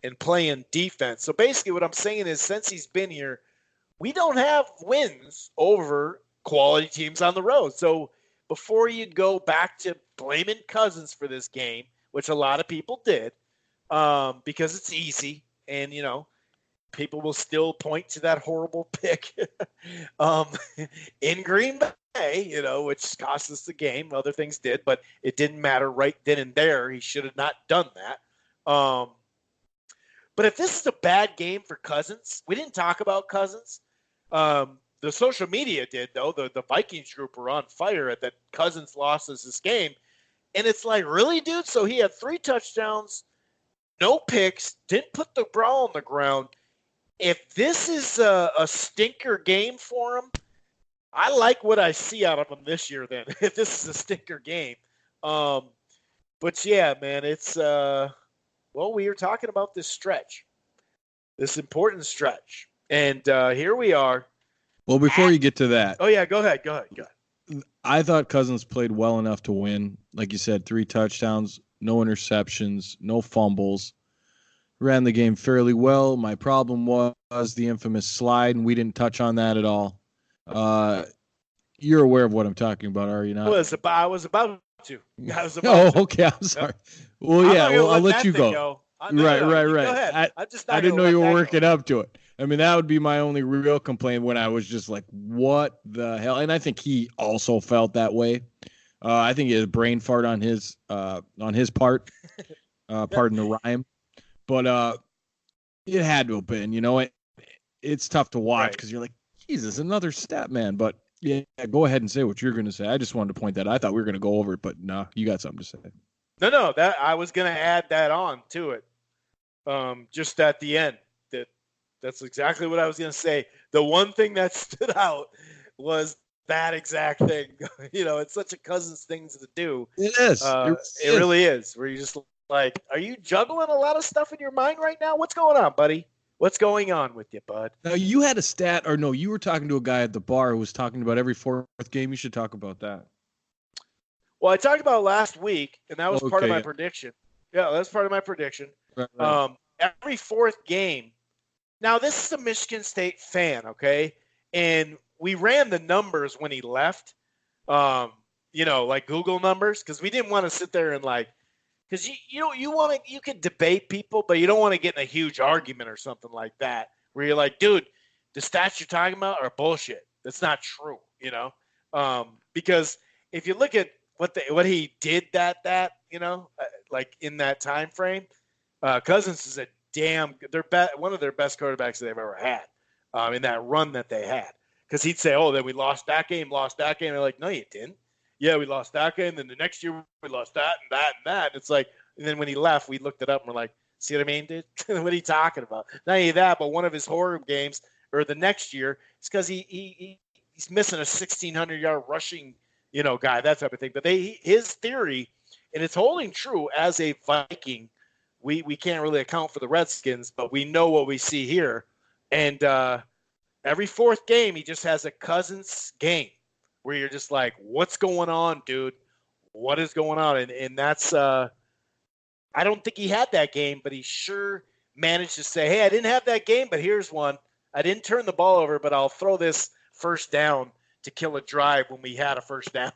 and playing defense. So basically what I'm saying is, since he's been here, we don't have wins over quality teams on the road. So before you go back to blaming Cousins for this game, which a lot of people did, because it's easy, and, people will still point to that horrible pick in Green Bay, which cost us the game. Other things did, but it didn't matter right then and there. He should have not done that. But if this is a bad game for Cousins, we didn't talk about Cousins. The social media did, though. The Vikings group were on fire at that Cousins lost this game. And it's like, really, dude? So he had 3 touchdowns, no picks, didn't put the ball on the ground. If this is a stinker game for him, I like what I see out of him this year then, if this is a stinker game. But, yeah, man, it's we were talking about this stretch, this important stretch. And here we are. Well, before you get to that. Oh, yeah, go ahead. I thought Cousins played well enough to win. Like you said, 3 touchdowns, no interceptions, no fumbles. Ran the game fairly well. My problem was the infamous slide, and we didn't touch on that at all. You're aware of what I'm talking about, are you not? I was about to. Okay. I'm sorry. Well, yeah. Well, I'll let you go. Right. Go ahead. I didn't know you were working up to it. I mean, that would be my only real complaint, when I was just like, what the hell? And I think he also felt that way. I think he had a brain fart on his part. Pardon the rhyme. But it had to have been, it's tough to watch because you're like, Jesus, another stat man. But yeah, go ahead and say what you're going to say. I just wanted to point that out. I thought we were going to go over it, but no, you got something to say. No, that I was going to add that on to it. Just at the end, that's exactly what I was going to say. The one thing that stood out was that exact thing. It's such a Cousins thing to do. It is. It really is. Where you just like, are you juggling a lot of stuff in your mind right now? What's going on, buddy? What's going on with you, bud? Now, you had a stat, or no, you were talking to a guy at the bar who was talking about every 4th game. You should talk about that. Well, I talked about it last week, and that was part of my prediction. Yeah, that's part of my prediction. Right. Every 4th game. Now, this is a Michigan State fan, okay? And we ran the numbers when he left, like Google numbers, because we didn't want to sit there and because you could debate people, but you don't want to get in a huge argument or something like that, where you're like, dude, the stats you're talking about are bullshit. That's not true, because if you look at what he did like in that time frame, Cousins is one of their best quarterbacks they've ever had in that run that they had. Because he'd say, then we lost that game. They're like, no, you didn't. Yeah, we lost that game. Then the next year we lost that and that and that. And it's like, and then when he left, we looked it up and we're like, see what I mean, dude? What are you talking about? Not only that, but one of his horror games, or the next year, it's because he's missing a 1,600-yard rushing, guy, that type of thing. But his theory, and it's holding true as a Viking. We can't really account for the Redskins, but we know what we see here. And every 4th game, he just has a Cousins game where you're just like, what's going on, dude? What is going on? And that's I don't think he had that game, but he sure managed to say, hey, I didn't have that game, but here's one. I didn't turn the ball over, but I'll throw this first down to kill a drive when we had a first down.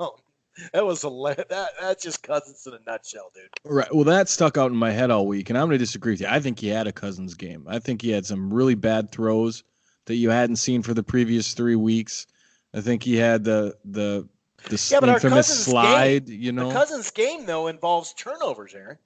That's just Cousins in a nutshell, dude. Right. Well, that stuck out in my head all week, and I'm going to disagree with you. I think he had a Cousins game. I think he had some really bad throws that you hadn't seen for the previous 3 weeks. I think he had the infamous slide. The Cousins game, though, involves turnovers, Aaron.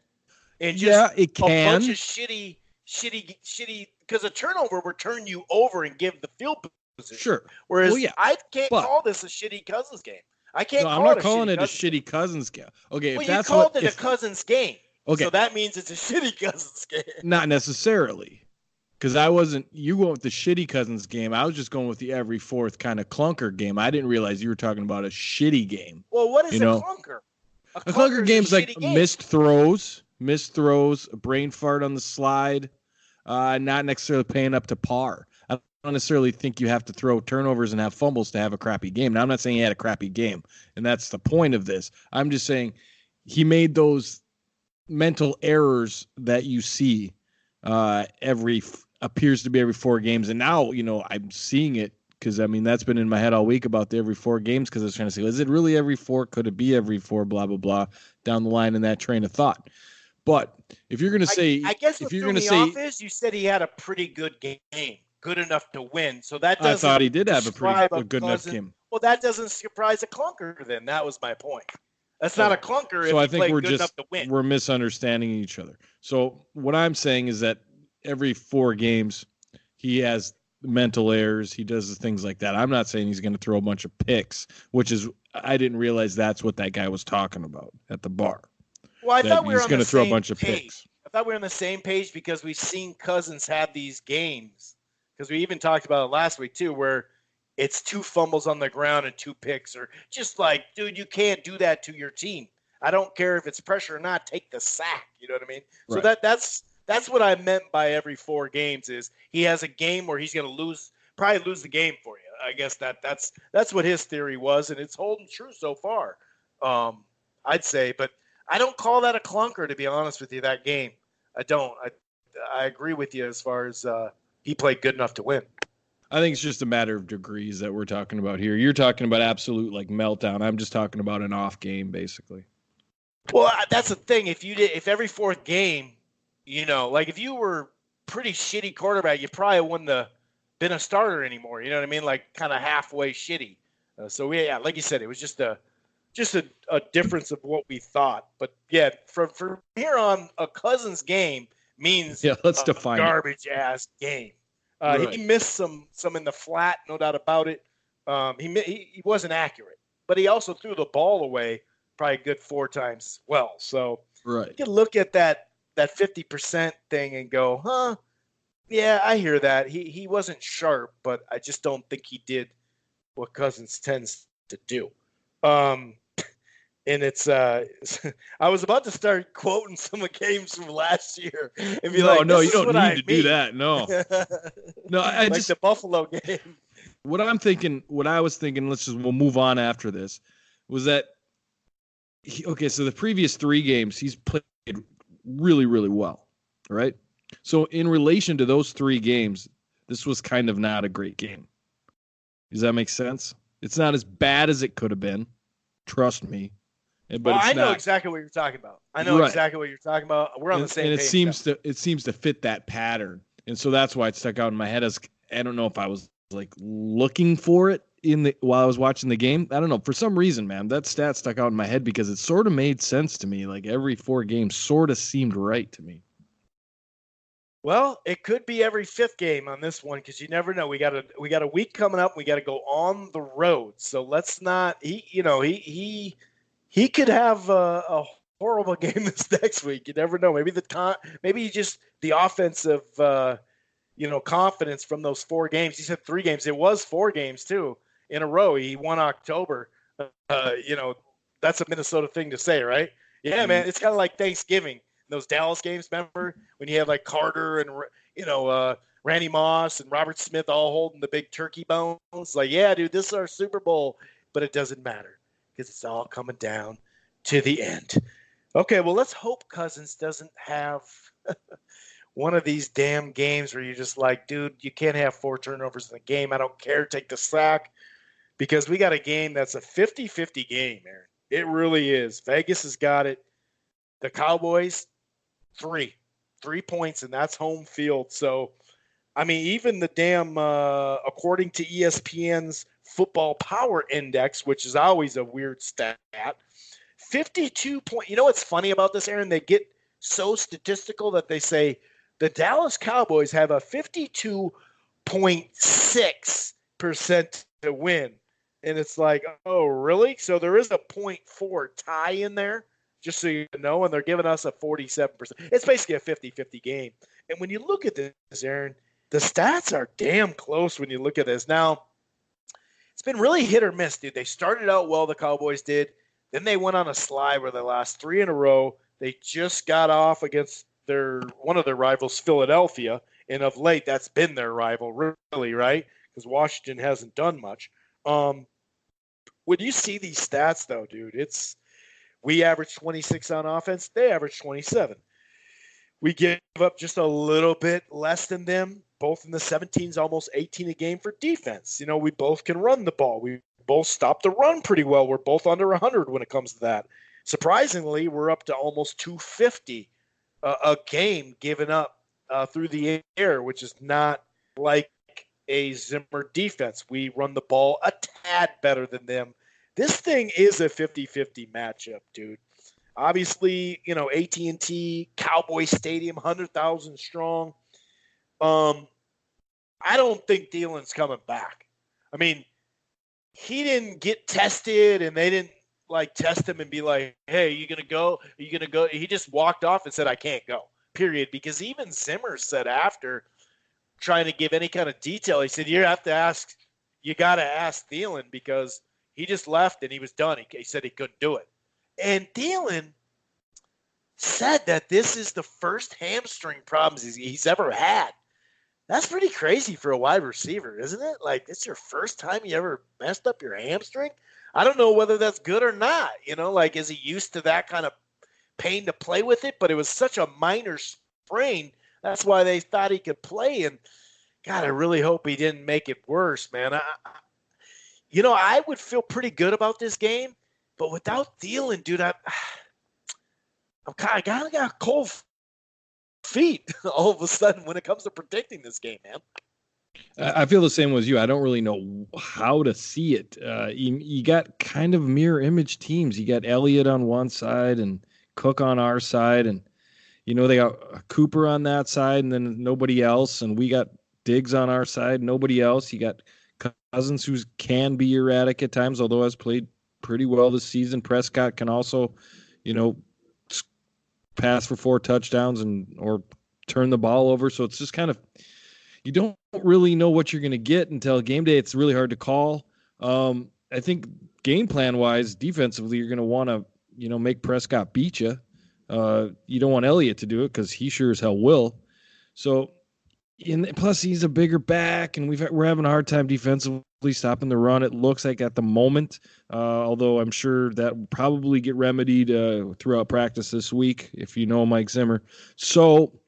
and just Yeah, it a bunch can. of shitty, because a turnover will turn you over and give the field position. Sure. Whereas Well, yeah, I can't but- call this a shitty Cousins game. I can't No, I'm call not it calling a it a Cousins game. shitty Cousins game. Okay, Well, if you that's called what it a Cousins game. Okay. So that means it's a shitty Cousins game. Not necessarily. Because I wasn't, you went with the shitty Cousins game. I was just going with the every fourth kind of clunker game. I didn't realize you were talking about a shitty game. Well, what is You a know? clunker? A clunker game's like game. missed throws, a brain fart on the slide, not necessarily paying up to par. I don't necessarily think you have to throw turnovers and have fumbles to have a crappy game. Now, I'm not saying he had a crappy game, and that's the point of this. I'm just saying he made those mental errors that you see appears to be every 4 games. And now, I'm seeing it because, that's been in my head all week about the every 4 games because I was trying to say, is it really every 4? Could it be every 4? Blah, blah, blah, down the line in that train of thought. But if you're going to say, I guess what if you're threw going to me say, off is you said he had a pretty good game, good enough to win. So that doesn't. I thought he did have a good enough Cousins. game. Well, that doesn't surprise a clunker. Then that was my point. That's not a clunker. So if I think we're good enough to win. We're misunderstanding each other. So what I'm saying is that every 4 games he has mental errors. He does things like that. I'm not saying he's going to throw a bunch of picks, which is I didn't realize that's what that guy was talking about at the bar. Well, I thought we were he's on going the to throw a same bunch of page. picks. I thought we were on the same page because we've seen Cousins have these games. Because we even talked about it last week too, where it's 2 fumbles on the ground and 2 picks, or just like, dude, you can't do that to your team. I don't care if it's pressure or not. Take the sack. You know what I mean? Right. So that's what I meant by every 4 games is he has a game where he's going to probably lose the game for you. I guess that's what his theory was, and it's holding true so far. I'd say, but I don't call that a clunker, to be honest with you. That game, I don't. I agree with you as far as he played good enough to win. I think it's just a matter of degrees that we're talking about here. You're talking about absolute like meltdown. I'm just talking about an off game, basically. Well, that's the thing. If every 4th game, like if you were pretty shitty quarterback, you probably wouldn't have been a starter anymore. You know what I mean? Like kind of halfway shitty. So yeah, like you said, it was just a difference of what we thought. But yeah, from here on, a Cousins game means let's define garbage ass game. Right. He missed some in the flat, no doubt about it. He wasn't accurate, but he also threw the ball away probably a good 4 times as well. So right. You can look at that 50% thing and go, huh? Yeah, I hear that. He wasn't sharp, but I just don't think he did what Cousins tends to do. And it's I was about to start quoting some of the games from last year and be no, this you is don't need to do that. No, no, like the Buffalo game. What I was thinking, we'll move on after this, was that so the previous 3 games he's played really, really well, right? So in relation to those 3 games, this was kind of not a great game. Does that make sense? It's not as bad as it could have been. Trust me. But I know exactly what you're talking about. Exactly what you're talking about. We're on the same page. And it seems to fit that pattern. And so that's why it stuck out in my head as I don't know if I was like looking for it while I was watching the game. I don't know. For some reason, man, that stat stuck out in my head because it sort of made sense to me. Like every 4 games sort of seemed right to me. Well, it could be every 5th game on this one because you never know. We got a week coming up. We got to go on the road. So let's not. He could have a horrible game this next week. You never know. Maybe just the offensive confidence from those 4 games. He said 3 games. It was 4 games too in a row. He won October. That's a Minnesota thing to say, right? Yeah, man. It's kind of like Thanksgiving. Those Dallas games, remember when you had like Carter and Randy Moss and Robert Smith all holding the big turkey bones? Like, yeah, dude, this is our Super Bowl, but it doesn't matter because it's all coming down to the end. Okay, well, let's hope Cousins doesn't have one of these damn games where you're just like, dude, you can't have 4 turnovers in the game. I don't care. Take the sack because we got a game that's a 50-50 game, Aaron. It really is. Vegas has got it. The Cowboys, 3 points, and that's home field. So, I mean, even the damn, according to ESPN's Football Power Index, which is always a weird stat, 52 point. You know what's funny about this, Aaron? They get so statistical that they say the Dallas Cowboys have a 52.6% to win. And it's like, oh, really? So there is a 0.4 tie in there, just so you know, and they're giving us a 47%. It's basically a 50-50 game. And when you look at this, Aaron, the stats are damn close when you look at this. Now, it's been really hit or miss, dude. They started out well, the Cowboys did. Then they went on a slide where the last 3 in a row. They just got off against one of their rivals, Philadelphia. And of late, that's been their rival, really, right? Because Washington hasn't done much. When you see these stats, though, dude, we average 26 on offense. They average 27. We give up just a little bit less than them, both in the 17s, almost 18 a game for defense. We both can run the ball. We both stop the run pretty well. We're both under 100 when it comes to that. Surprisingly, we're up to almost 250 a game given up through the air, which is not like a Zimmer defense. We run the ball a tad better than them. This thing is a 50-50 matchup, dude. Obviously, AT&T, Cowboy Stadium, 100,000 strong. I don't think Thielen's coming back. I mean, he didn't get tested, and they didn't test him and be like, hey, you going to go? Are you going to go? He just walked off and said, I can't go, period. Because even Zimmer said after, trying to give any kind of detail, he said, you got to ask Thielen, because he just left and he was done. He said he couldn't do it. And Thielen said that this is the first hamstring problems he's ever had. That's pretty crazy for a wide receiver, isn't it? It's your first time you ever messed up your hamstring? I don't know whether that's good or not. Is he used to that kind of pain to play with it? But it was such a minor sprain. That's why they thought he could play. And, God, I really hope he didn't make it worse, man. I would feel pretty good about this game. But without Thielen, dude, I'm kind of got cold feet all of a sudden when it comes to predicting this game, man. I feel the same as you. I don't really know how to see it. You got kind of mirror image teams. You got Elliott on one side and Cook on our side, and they got Cooper on that side, and then nobody else. And we got Diggs on our side, nobody else. You got Cousins, who can be erratic at times, although has played pretty well this season. Prescott can also, pass for 4 touchdowns or turn the ball over. So it's just kind of, you don't really know what you're going to get until game day. It's really hard to call. I think game plan wise, defensively, you're going to want to, make Prescott beat you. You don't want Elliott to do it because he sure as hell will. So, plus he's a bigger back, and we're having a hard time defensively stopping the run. It looks like at the moment, although I'm sure that will probably get remedied throughout practice this week, if you know Mike Zimmer. So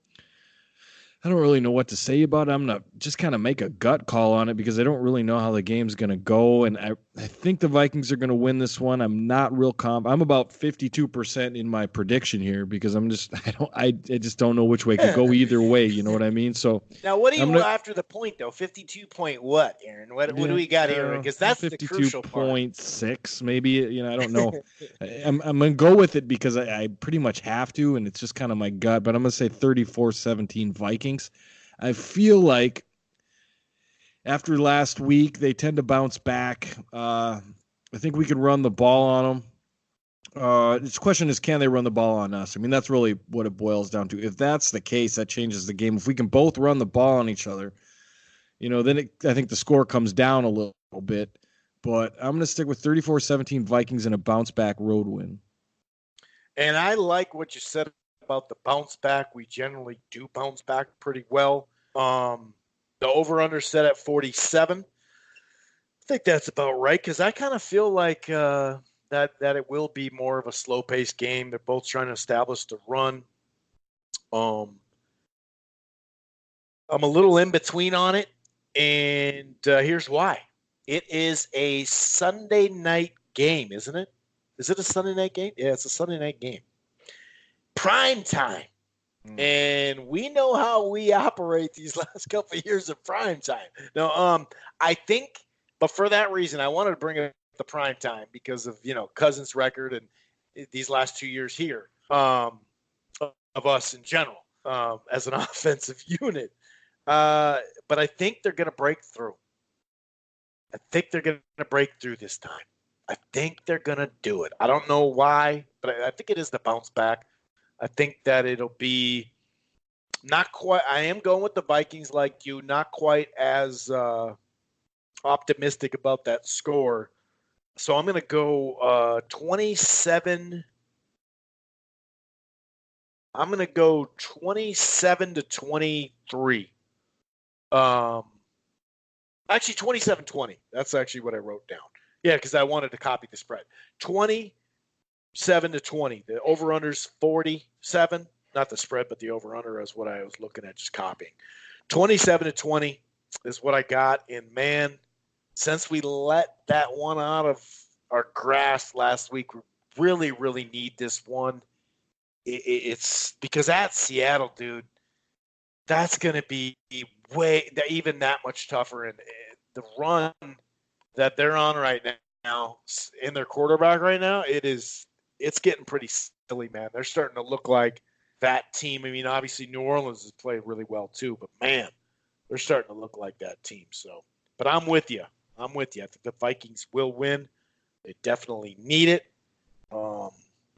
I don't really know what to say about it. I'm going to just kind of make a gut call on it because I don't really know how the game's going to go. And I think the Vikings are going to win this one. I'm not real I'm about 52% in my prediction here because I just don't know which way it could go either way. You know what I mean? So now what do you after the point though? 52 point what, Aaron? What do we got here? Because that's the crucial part. 52.6 maybe, I don't know. I'm going to go with it because I pretty much have to, and it's just kind of my gut, but I'm going to say 34-17 Vikings. I feel like after last week, they tend to bounce back. I think we can run the ball on them. The question is, can they run the ball on us? I mean, that's really what it boils down to. If that's the case, that changes the game. If we can both run the ball on each other, then I think the score comes down a little bit. But I'm going to stick with 34-17 Vikings and a bounce-back road win. And I like what you said about the bounce back. We generally do bounce back pretty well. The over-under set at 47. I think that's about right because I kind of feel like that it will be more of a slow-paced game. They're both trying to establish the run. I'm a little in between on it, and here's why. It is a Sunday night game, isn't it? Is it a Sunday night game? Yeah, it's a Sunday night game. Prime time. And we know how we operate these last couple of years of prime time. Now, I think, but for that reason, I wanted to bring up the prime time because of, Cousins' record and these last 2 years here. of us in general as an offensive unit. But I think they're going to break through. I think they're going to break through this time. I think they're going to do it. I don't know why, but I think it is the bounce back. I think that it'll be not quite. I am going with the Vikings like you, not quite as optimistic about that score. So I'm going to go 27. I'm going to go 27-23. Actually, 27-20. That's actually what I wrote down. Yeah, because I wanted to copy the spread. 27-20. The over-under's 47. Not the spread, but the over-under is what I was looking at, just copying. 27-20 is what I got. And, man, since we let that one out of our grasp last week, we really, really need this one. It's because at Seattle, dude, that's going to be even that much tougher. And the run that they're on right now in their quarterback right now, it's getting pretty silly, man. They're starting to look like that team. I mean, obviously New Orleans has played really well too, but man, they're starting to look like that team. So, but I'm with you. I think the Vikings will win. They definitely need it.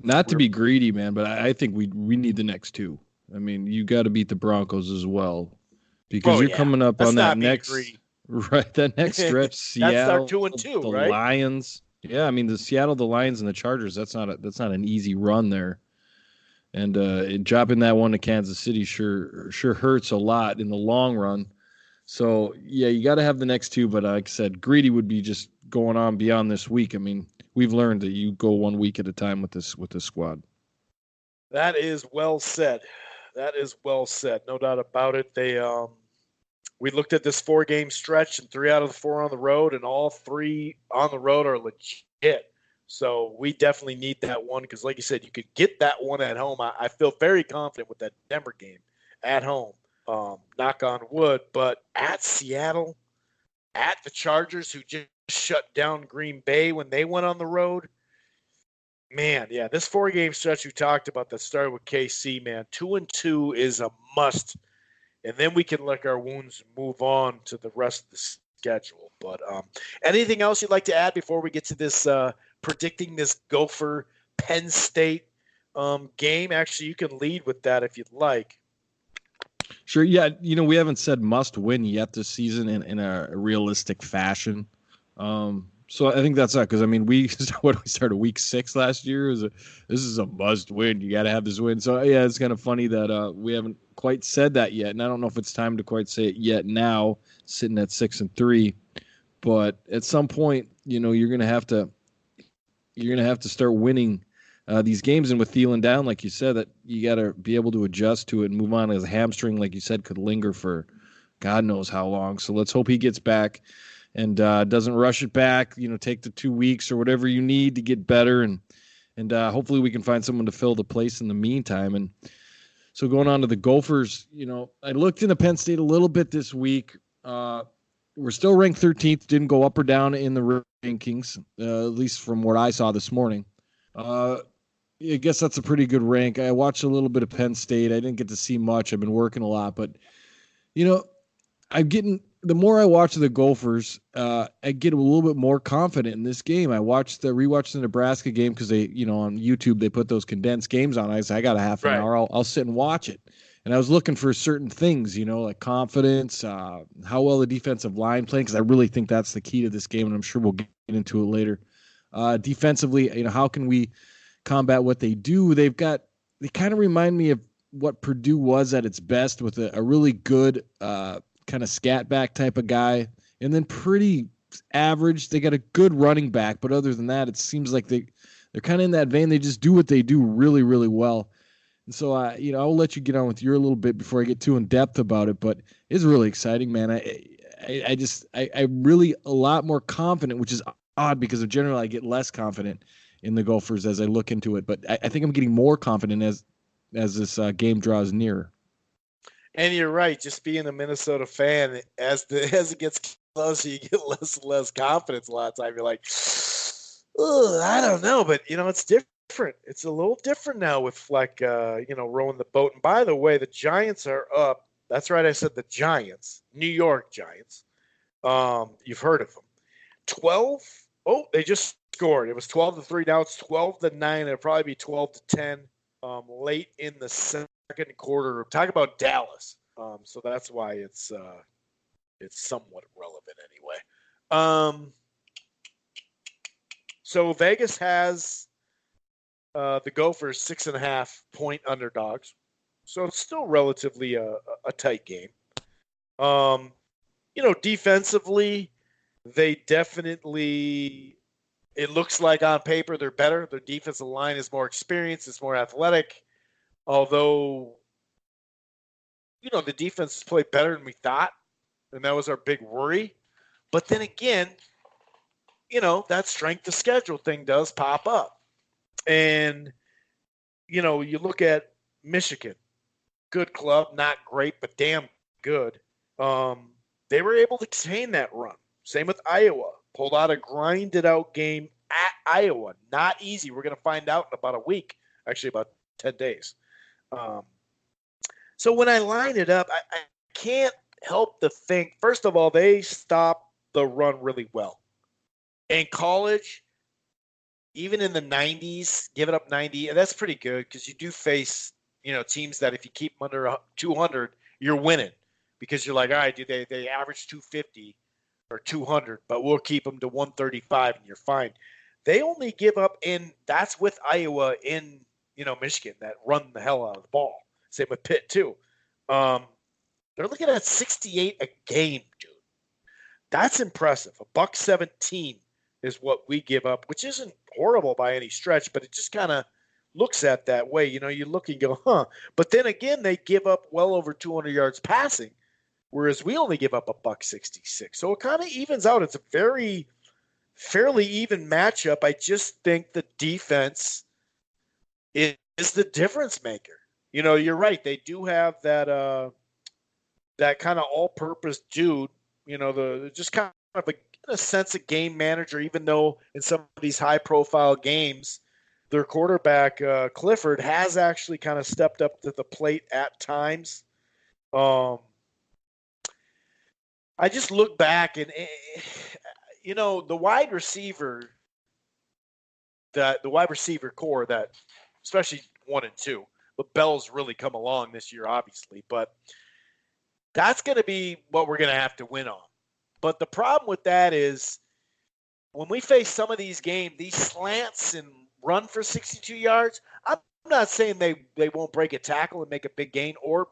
Not to be greedy, man, but I think we need the next two. I mean, you got to beat the Broncos as well because you're coming up on that next that next stretch. Seattle, that's our 2-2, the right? Lions. Yeah, I mean the Seattle, the Lions, and the Chargers. That's not an easy run there, and dropping that one to Kansas City sure hurts a lot in the long run. So yeah, you got to have the next two. But like I said, greedy would be just going on beyond this week. I mean, we've learned that you go 1 week at a time with this squad. That is well said. No doubt about it. We looked at this 4-game stretch, and 3 out of the 4 on the road, and all 3 on the road are legit. So we definitely need that one because, like you said, you could get that one at home. I feel very confident with that Denver game at home. Knock on wood. But at Seattle, at the Chargers, who just shut down Green Bay when they went on the road, man, yeah, this 4-game stretch you talked about that started with KC, man, 2-2 is a must. And then we can lick our wounds and move on to the rest of the schedule. But anything else you'd like to add before we get to this predicting this Gopher Penn State game? Actually, you can lead with that if you'd like. Sure. Yeah. We haven't said must win yet this season in a realistic fashion. So I think that's that because I mean we started week 6 last year. This is a must win. You got to have this win. So yeah, it's kind of funny that we haven't quite said that yet, and I don't know if it's time to quite say it yet. Now sitting at 6-3, but at some point, you're gonna have to start winning these games. And with Thielen down, like you said, that you got to be able to adjust to it and move on. As a hamstring, like you said, could linger for God knows how long. So let's hope he gets back and doesn't rush it back, take the 2 weeks or whatever you need to get better. And hopefully we can find someone to fill the place in the meantime. And so going on to the Gophers, I looked into Penn State a little bit this week. We're still ranked 13th, didn't go up or down in the rankings, at least from what I saw this morning. I guess that's a pretty good rank. I watched a little bit of Penn State. I didn't get to see much. I've been working a lot, but the more I watch the Gophers, I get a little bit more confident in this game. I rewatched the Nebraska game because they, on YouTube, they put those condensed games on. I said, I got a half an hour. I'll sit and watch it. And I was looking for certain things, like confidence, how well the defensive line playing, because I really think that's the key to this game, and I'm sure we'll get into it later. Defensively, how can we combat what they do? They kind of remind me of what Purdue was at its best with a really good kind of scat back type of guy, and then pretty average. They got a good running back, but other than that, it seems like they're kind of in that vein. They just do what they do really, really well. And so, I'll let you get on with your a little bit before I get too in depth about it, but it's really exciting, man. I'm really a lot more confident, which is odd because in general I get less confident in the Gophers as I look into it, but I think I'm getting more confident as this game draws nearer. And you're right. Just being a Minnesota fan, as it gets closer, you get less and less confidence. A lot of time, you're like, oh, I don't know, but it's different different. It's a little different now with Fleck, rowing the boat. And by the way, the Giants are up. That's right. I said the Giants, New York Giants. You've heard of them. 12. Oh, they just scored. It was 12-3. Now it's 12-9. It'll probably be 12-10 late in the second quarter. Talk about Dallas. So that's why it's somewhat relevant anyway. So Vegas has the Gophers 6.5-point underdogs. So it's still relatively a tight game. Defensively, they definitely, it looks like on paper they're better. Their defensive line is more experienced. It's more athletic. Although, the defense has played better than we thought. And that was our big worry. But then again, that strength of schedule thing does pop up. And, you look at Michigan, good club, not great, but damn good. They were able to contain that run. Same with Iowa. Pulled out a grinded-out game at Iowa. Not easy. We're going to find out in about a week, actually about 10 days. So when I line it up, I can't help to think, first of all, they stop the run really well. In college, even in the 90s, giving up 90, and that's pretty good because you do face, teams that if you keep them under 200, you're winning because you're like, all right, dude, they average 250 or 200, but we'll keep them to 135 and you're fine. They only give up that's with Iowa in, Michigan that run the hell out of the ball. Same with Pitt too. They're looking at 68 a game, dude. That's impressive. $1.17 is what we give up, which isn't horrible by any stretch, but it just kind of looks at that way. You look and go, huh. But then again, they give up well over 200 yards passing, whereas we only give up $1.66. So it kind of evens out. It's a fairly even matchup. I just think the defense is the difference maker. You're right. They do have that kind of all-purpose dude. Just kind of a sense of game manager. Even though in some of these high-profile games, their quarterback Clifford has actually kind of stepped up to the plate at times. I just look back and the wide receiver core that especially 1 and 2. But Bell's really come along this year, obviously. But that's going to be what we're going to have to win on. But the problem with that is when we face some of these games, these slants and run for 62 yards, I'm not saying they won't break a tackle and make a big gain or,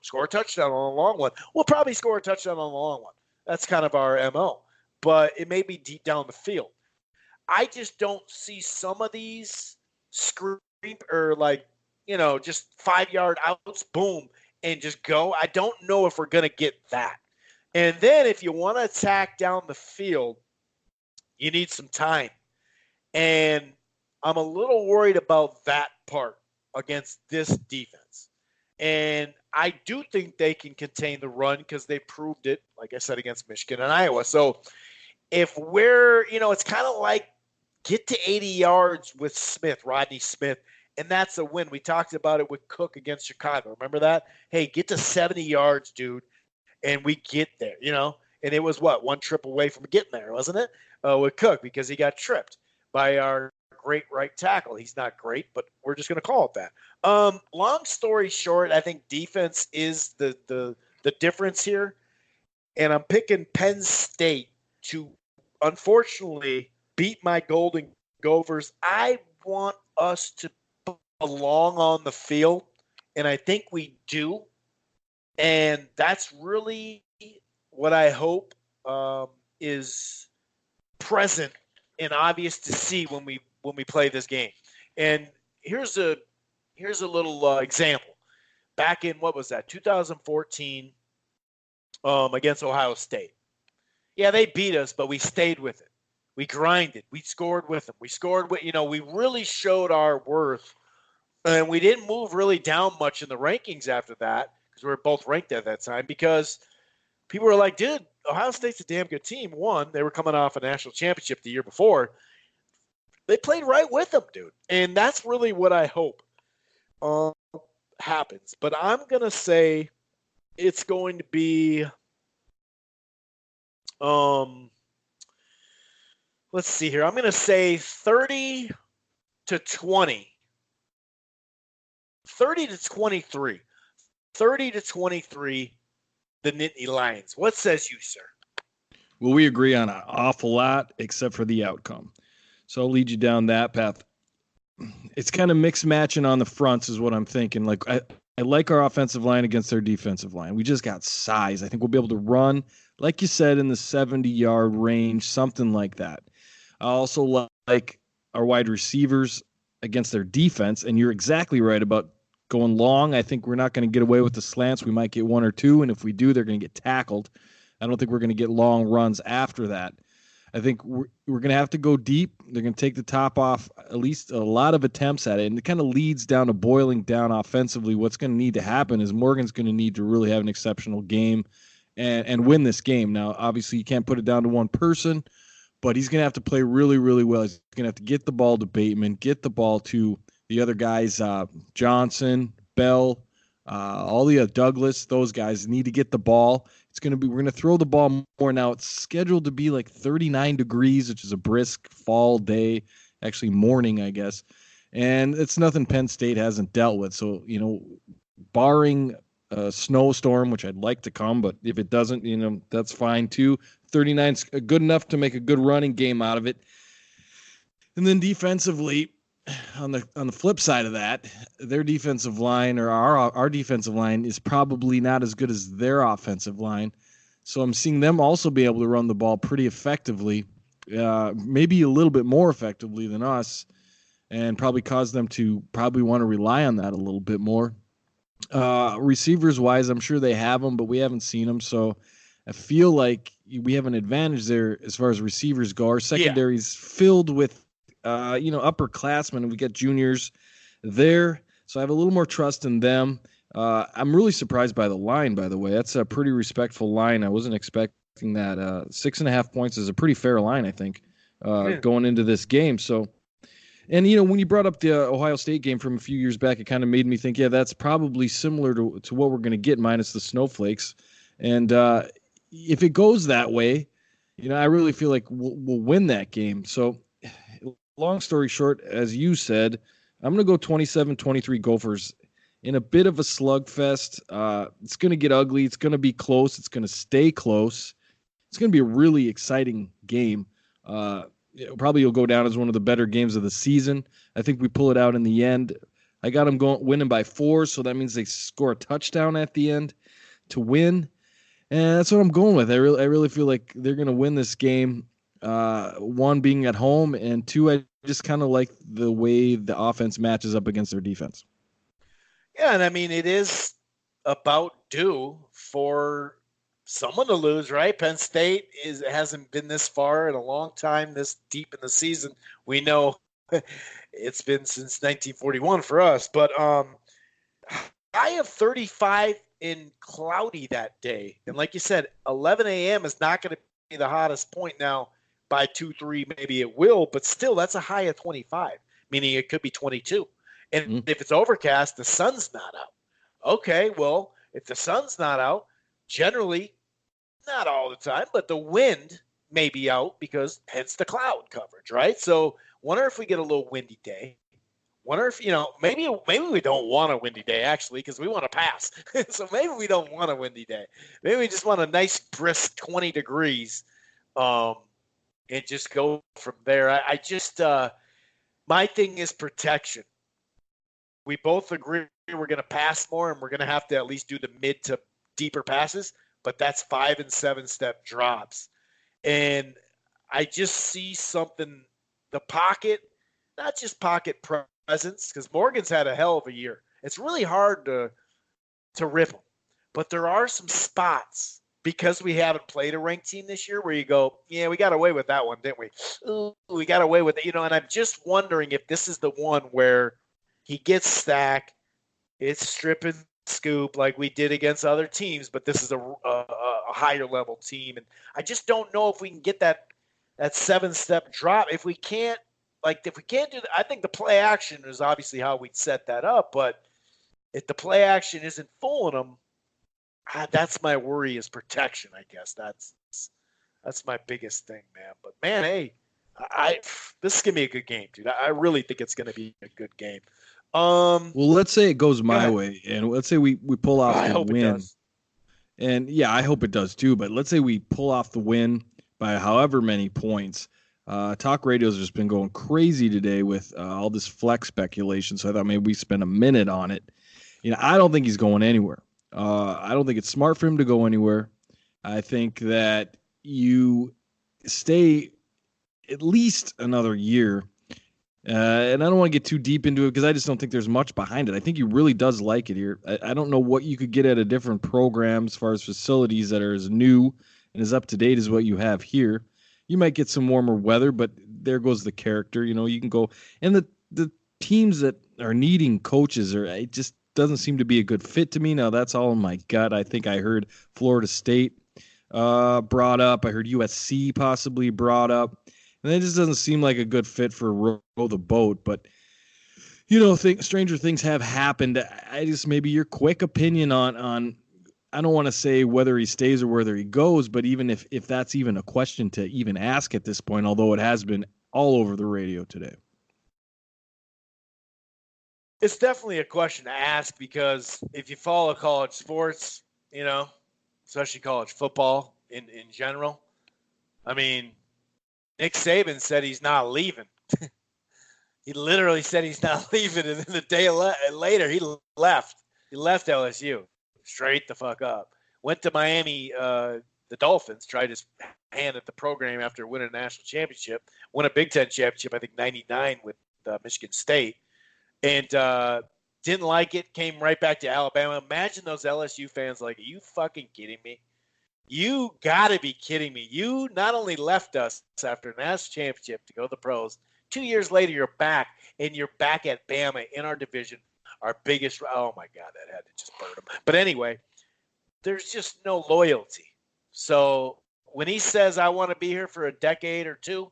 score a touchdown on a long one. We'll probably score a touchdown on the long one. That's kind of our MO. But it may be deep down the field. I just don't see some of these scream or just 5-yard outs, boom, and just go. I don't know if we're going to get that. And then if you want to attack down the field, you need some time. And I'm a little worried about that part against this defense. And I do think they can contain the run because they proved it, like I said, against Michigan and Iowa. So if we're, it's kind of like get to 80 yards with Rodney Smith, and that's a win. We talked about it with Cook against Chicago. Remember that? Hey, get to 70 yards, dude, and we get there, And it was, one trip away from getting there, wasn't it, with Cook because he got tripped by our great right tackle. He's not great, but we're just going to call it that. Long story short, I think defense is the difference here, and I'm picking Penn State to, unfortunately, beat my Golden Gophers. I want us to belong on the field, and I think we do. And that's really what I hope is present and obvious to see when we play this game. And here's a little example. Back in, 2014 against Ohio State. Yeah, they beat us, but we stayed with it. We grinded. We scored with them. We scored with, we really showed our worth. And we didn't move really down much in the rankings after that because we were both ranked at that time because people were like, dude, Ohio State's a damn good team. One, they were coming off a national championship the year before. they played right with them, dude. And that's really what I hope happens. But I'm going to say it's going to be let's see here. I'm going to say 30 to 20. 30 to 23. 30 to 23, the Nittany Lions. What says you, sir? Well, we agree on an awful lot except for the outcome. So I'll lead you down that path. It's kind of mixed matching on the fronts is what I'm thinking. Like I like our offensive line against their defensive line. We just got size. I think we'll be able to run, like you said, in the 70-yard range, something like that. I also like our wide receivers against their defense, and you're exactly right about going long. I think we're not going to get away with the slants. We might get one or two, and if we do, they're going to get tackled. I don't think we're going to get long runs after that. I think we're going to have to go deep. They're going to take the top off at least a lot of attempts at it, and it kind of leads down to boiling down offensively. What's going to need to happen is Morgan's going to need to really have an exceptional game and win this game. Now, obviously, you can't put it down to one person, but he's going to have to play really, really well. He's going to have to get the ball to Bateman, get the ball to the other guys, Johnson, Bell, all the Douglas. Those guys need to get the ball. We're going to throw the ball more now. It's scheduled to be like 39 degrees, which is a brisk fall day, actually morning, I guess. And it's nothing Penn State hasn't dealt with. So, barring a snowstorm, which I'd like to come, but if it doesn't, that's fine too. 39's good enough to make a good running game out of it. And then defensively, on the flip side of that, their defensive line or our defensive line is probably not as good as their offensive line. So I'm seeing them also be able to run the ball pretty effectively, maybe a little bit more effectively than us, and probably cause them to probably want to rely on that a little bit more. Receivers wise, I'm sure they have them, but we haven't seen them. So I feel like we have an advantage there as far as receivers go. Our secondary's filled with upperclassmen, and we got juniors there. So I have a little more trust in them. I'm really surprised by the line, by the way. That's a pretty respectful line. I wasn't expecting that. 6.5 points is a pretty fair line, I think, going into this game. So, and, when you brought up the Ohio State game from a few years back, it kind of made me think, yeah, that's probably similar to what we're going to get minus the snowflakes. And if it goes that way, I really feel like we'll win that game. So, long story short, as you said, I'm going to go 27-23 Gophers in a bit of a slugfest. It's going to get ugly. It's going to be close. It's going to stay close. It's going to be a really exciting game. Probably will go down as one of the better games of the season. I think we pull it out in the end. I got them winning by 4, so that means they score a touchdown at the end to win. And that's what I'm going with. I really feel like they're going to win this game. 1 being at home, and 2, I just kind of like the way the offense matches up against their defense. Yeah, and I mean, it is about due for someone to lose, right? Penn State hasn't been this far in a long time, this deep in the season. We know it's been since 1941 for us, but I have 35 in cloudy that day. And like you said, 11 a.m. is not going to be the hottest point now. By 2-3, maybe it will, but still, that's a high of 25, meaning it could be 22. And if it's overcast, the sun's not out. Okay, well, if the sun's not out, generally, not all the time, but the wind may be out because hence the cloud coverage, right? So, wonder if we get a little windy day. Wonder if, maybe we don't want a windy day, actually, because we want to pass. So maybe we don't want a windy day. Maybe we just want a nice, brisk 20 degrees. And just go from there. I just my thing is protection. We both agree we're going to pass more, and we're going to have to at least do the mid to deeper passes, but that's 5 and 7 step drops. And I just see something, the pocket, not just pocket presence, because Morgan's had a hell of a year. It's really hard to rip him, but there are some spots because we haven't played a ranked team this year where you go, yeah, we got away with that one, didn't we? Ooh, we got away with it, and I'm just wondering if this is the one where he gets stacked, it's strip and scoop like we did against other teams, but this is a higher level team. And I just don't know if we can get that 7-step drop. If we can't, like if we can't do that, I think the play action is obviously how we'd set that up. But if the play action isn't fooling them, that's my worry is protection. I guess that's my biggest thing, man. But man, hey, this is gonna be a good game, dude. I really think it's gonna be a good game. Well, let's say it goes my ahead. way, and let's say we pull off I the hope it win. does. And yeah, I hope it does too. But let's say we pull off the win by however many points. Talk radio's just been going crazy today with all this flex speculation. So I thought maybe we spend a minute on it. I don't think he's going anywhere. I don't think it's smart for him to go anywhere. I think that you stay at least another year. And I don't want to get too deep into it because I just don't think there's much behind it. I think he really does like it here. I don't know what you could get at a different program as far as facilities that are as new and as up to date as what you have here. You might get some warmer weather, but there goes the character. You can go. And the teams that are needing coaches, it just doesn't seem to be a good fit to me. Now, that's all in my gut. I think I heard Florida State brought up. I heard USC possibly brought up. And that just doesn't seem like a good fit for row the boat. But, stranger things have happened. I just maybe your quick opinion on I don't want to say whether he stays or whether he goes, but even if that's even a question to even ask at this point, although it has been all over the radio today. It's definitely a question to ask because if you follow college sports, especially college football in general, I mean, Nick Saban said he's not leaving. He literally said he's not leaving, and then the day later he left. He left LSU straight the fuck up. Went to Miami, the Dolphins, tried his hand at the program after winning a national championship. Won a Big Ten championship, I think, 99 with Michigan State. And didn't like it, came right back to Alabama. Imagine those LSU fans like, are you fucking kidding me? You got to be kidding me. You not only left us after a national championship to go to the pros, 2 years later you're back, and you're back at Bama in our division, our biggest – oh, my God, that had to just burn them. But anyway, there's just no loyalty. So when he says I want to be here for a decade or two,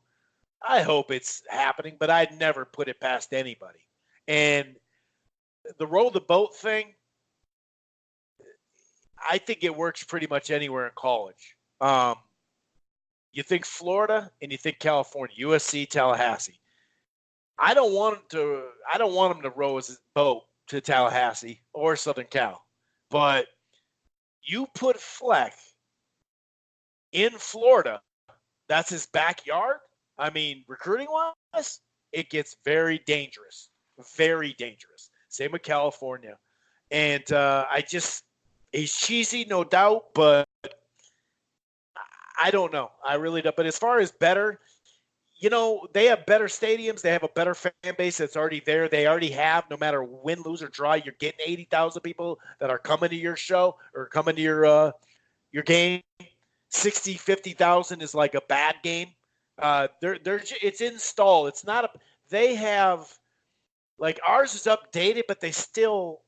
I hope it's happening, but I'd never put it past anybody. And the roll the boat thing, I think it works pretty much anywhere in college. You think Florida and you think California, USC, Tallahassee. I don't want him to row his boat to Tallahassee or Southern Cal, but you put Fleck in Florida, that's his backyard. I mean, recruiting wise, it gets very dangerous. Very dangerous. Same with California. And he's cheesy, no doubt, but I don't know. I really don't. But as far as better, they have better stadiums. They have a better fan base that's already there. They already have, no matter win, lose, or draw, you're getting 80,000 people that are coming to your show or coming to your game. 60, 50,000 is like a bad game. It's installed. It's not they have, like ours is updated, but they redo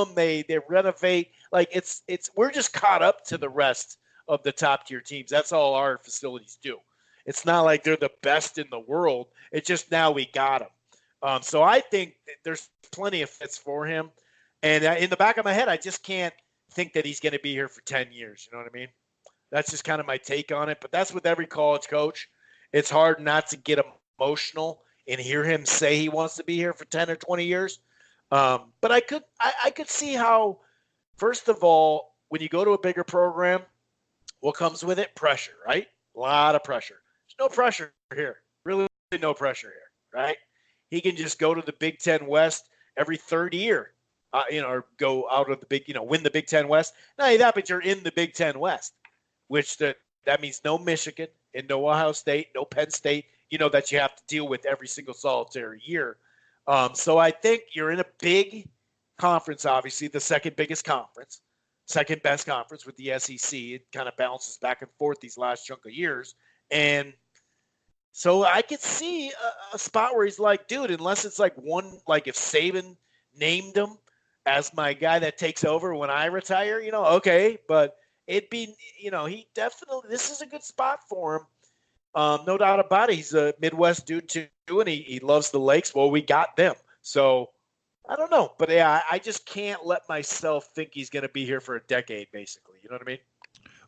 them. They renovate. Like we're just caught up to the rest of the top tier teams. That's all our facilities do. It's not like they're the best in the world. It's just now we got them. So I think there's plenty of fits for him. And in the back of my head, I just can't think that he's going to be here for 10 years. You know what I mean? That's just kind of my take on it. But that's with every college coach. It's hard not to get emotional and hear him say he wants to be here for 10 or 20 years. But I could see how, first of all, when you go to a bigger program, what comes with it? Pressure, right? A lot of pressure. There's no pressure here. Really no pressure here, right? He can just go to the Big Ten West every third year, or go out of the win the Big Ten West. Not only that, but you're in the Big Ten West, which that means no Michigan and no Ohio State, no Penn State, that you have to deal with every single solitary year. So I think you're in a big conference, obviously, the second biggest conference, second best conference with the SEC. It kind of bounces back and forth these last chunk of years. And so I could see a spot where he's like, dude, unless it's like if Saban named him as my guy that takes over when I retire, okay. But it'd be, he definitely, this is a good spot for him. No doubt about it. He's a Midwest dude too, and he loves the lakes. Well, we got them. So I don't know. But yeah, I just can't let myself think he's going to be here for a decade, basically. You know what I mean?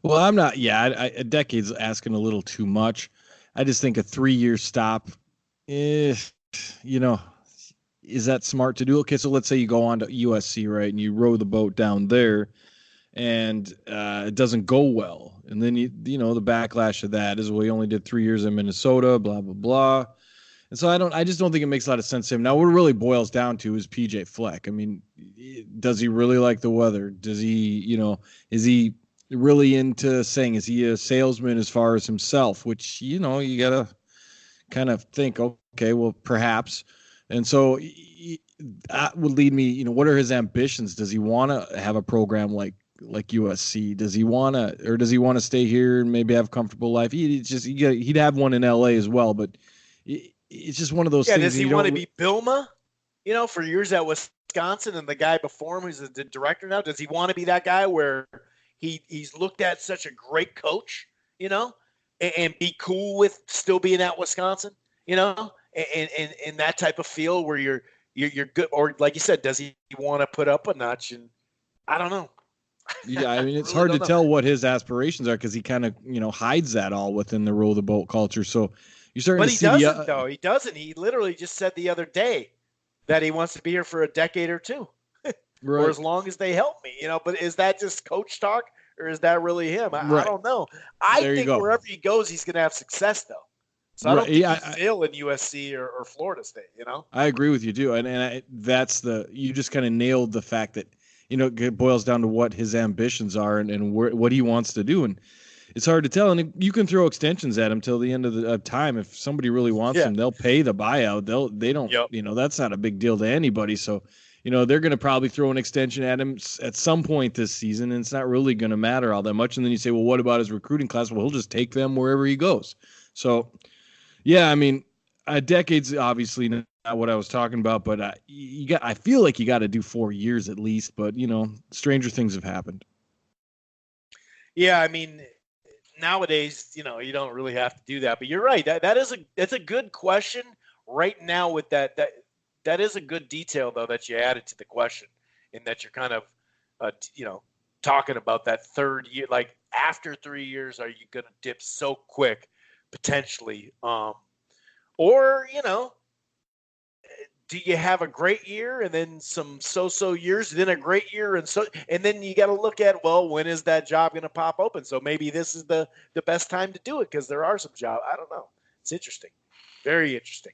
Well, I'm not. Yeah, a decade's asking a little too much. I just think a 3-year stop, eh, you know, is that smart to do? Okay, so let's say you go on to USC, right, and you row the boat down there, and it doesn't go well, and then you know the backlash of that is, well, he only did 3 years in Minnesota, blah blah blah, and so I just don't think it makes a lot of sense to him. Now, what it really boils down to is PJ Fleck. I mean, does he really like the weather? Does he, is he really into saying, is he a salesman as far as himself? Which, you gotta kind of think, okay, well, perhaps. And so that would lead me, what are his ambitions? Does he want to have a program like USC? Does he want to, or does he want to stay here and maybe have a comfortable life? He'd have one in LA as well, but it's just one of those things. Does he want to be Bilma, for years at Wisconsin, and the guy before him who's the director now? Does he want to be that guy where he's looked at such a great coach, and be cool with still being at Wisconsin, and that type of feel where you're good, or like you said, does he want to put up a notch? And I don't know. Yeah, I mean, it's really hard to tell what his aspirations are because he kind of hides that all within the row the boat culture. So you're starting to see. But he doesn't, though. He doesn't. He literally just said the other day that he wants to be here for a decade or two, right, or as long as they help me. But is that just coach talk, or is that really him? I don't know. I think wherever he goes, he's going to have success, though. So I don't think he'll fail in USC or Florida State. I agree with you too, and that's you just kind of nailed the fact that it boils down to what his ambitions are and what he wants to do, and it's hard to tell. And you can throw extensions at him till the end of time. If somebody really wants him, they'll pay the buyout. They don't, that's not a big deal to anybody. So, they're going to probably throw an extension at him at some point this season, and it's not really going to matter all that much. And then you say, well, what about his recruiting class? Well, he'll just take them wherever he goes. So, yeah, I mean, a decade's obviously not what I was talking about, but I feel like you got to do 4 years at least. But stranger things have happened. Yeah, I mean, nowadays, you don't really have to do that. But you're right. That's a good question right now. With that is a good detail though that you added to the question, in that you're kind of, talking about that third year. Like after 3 years, are you going to dip so quick, potentially, or do you have a great year and then some so-so years, then a great year, and then you got to look at, well, when is that job going to pop open? So maybe this is the best time to do it because there are some jobs. I don't know. It's interesting, very interesting.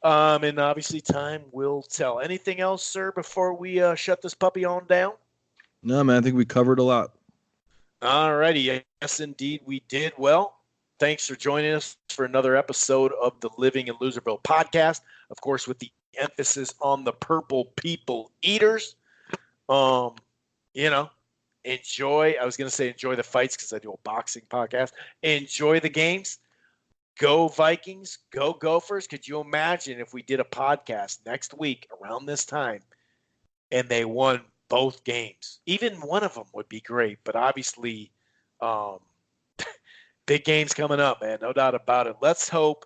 And obviously, time will tell. Anything else, sir, before we shut this puppy on down? No, man. I think we covered a lot. All righty. Yes, indeed, we did. Well, thanks for joining us for another episode of the Living in Loserville podcast. Of course, with the emphasis on the Purple People Eaters. Enjoy. I was going to say enjoy the fights because I do a boxing podcast. Enjoy the games. Go Vikings. Go Gophers. Could you imagine if we did a podcast next week around this time and they won both games? Even one of them would be great, but obviously big games coming up, man. No doubt about it. Let's hope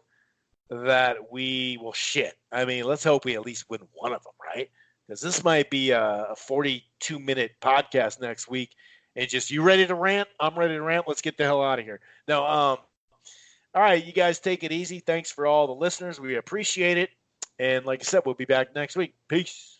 that let's hope we at least win one of them, right? Because this might be a 42-minute podcast next week. And just, you ready to rant? I'm ready to rant. Let's get the hell out of here. No, all right, you guys take it easy. Thanks for all the listeners. We appreciate it. And like I said, we'll be back next week. Peace.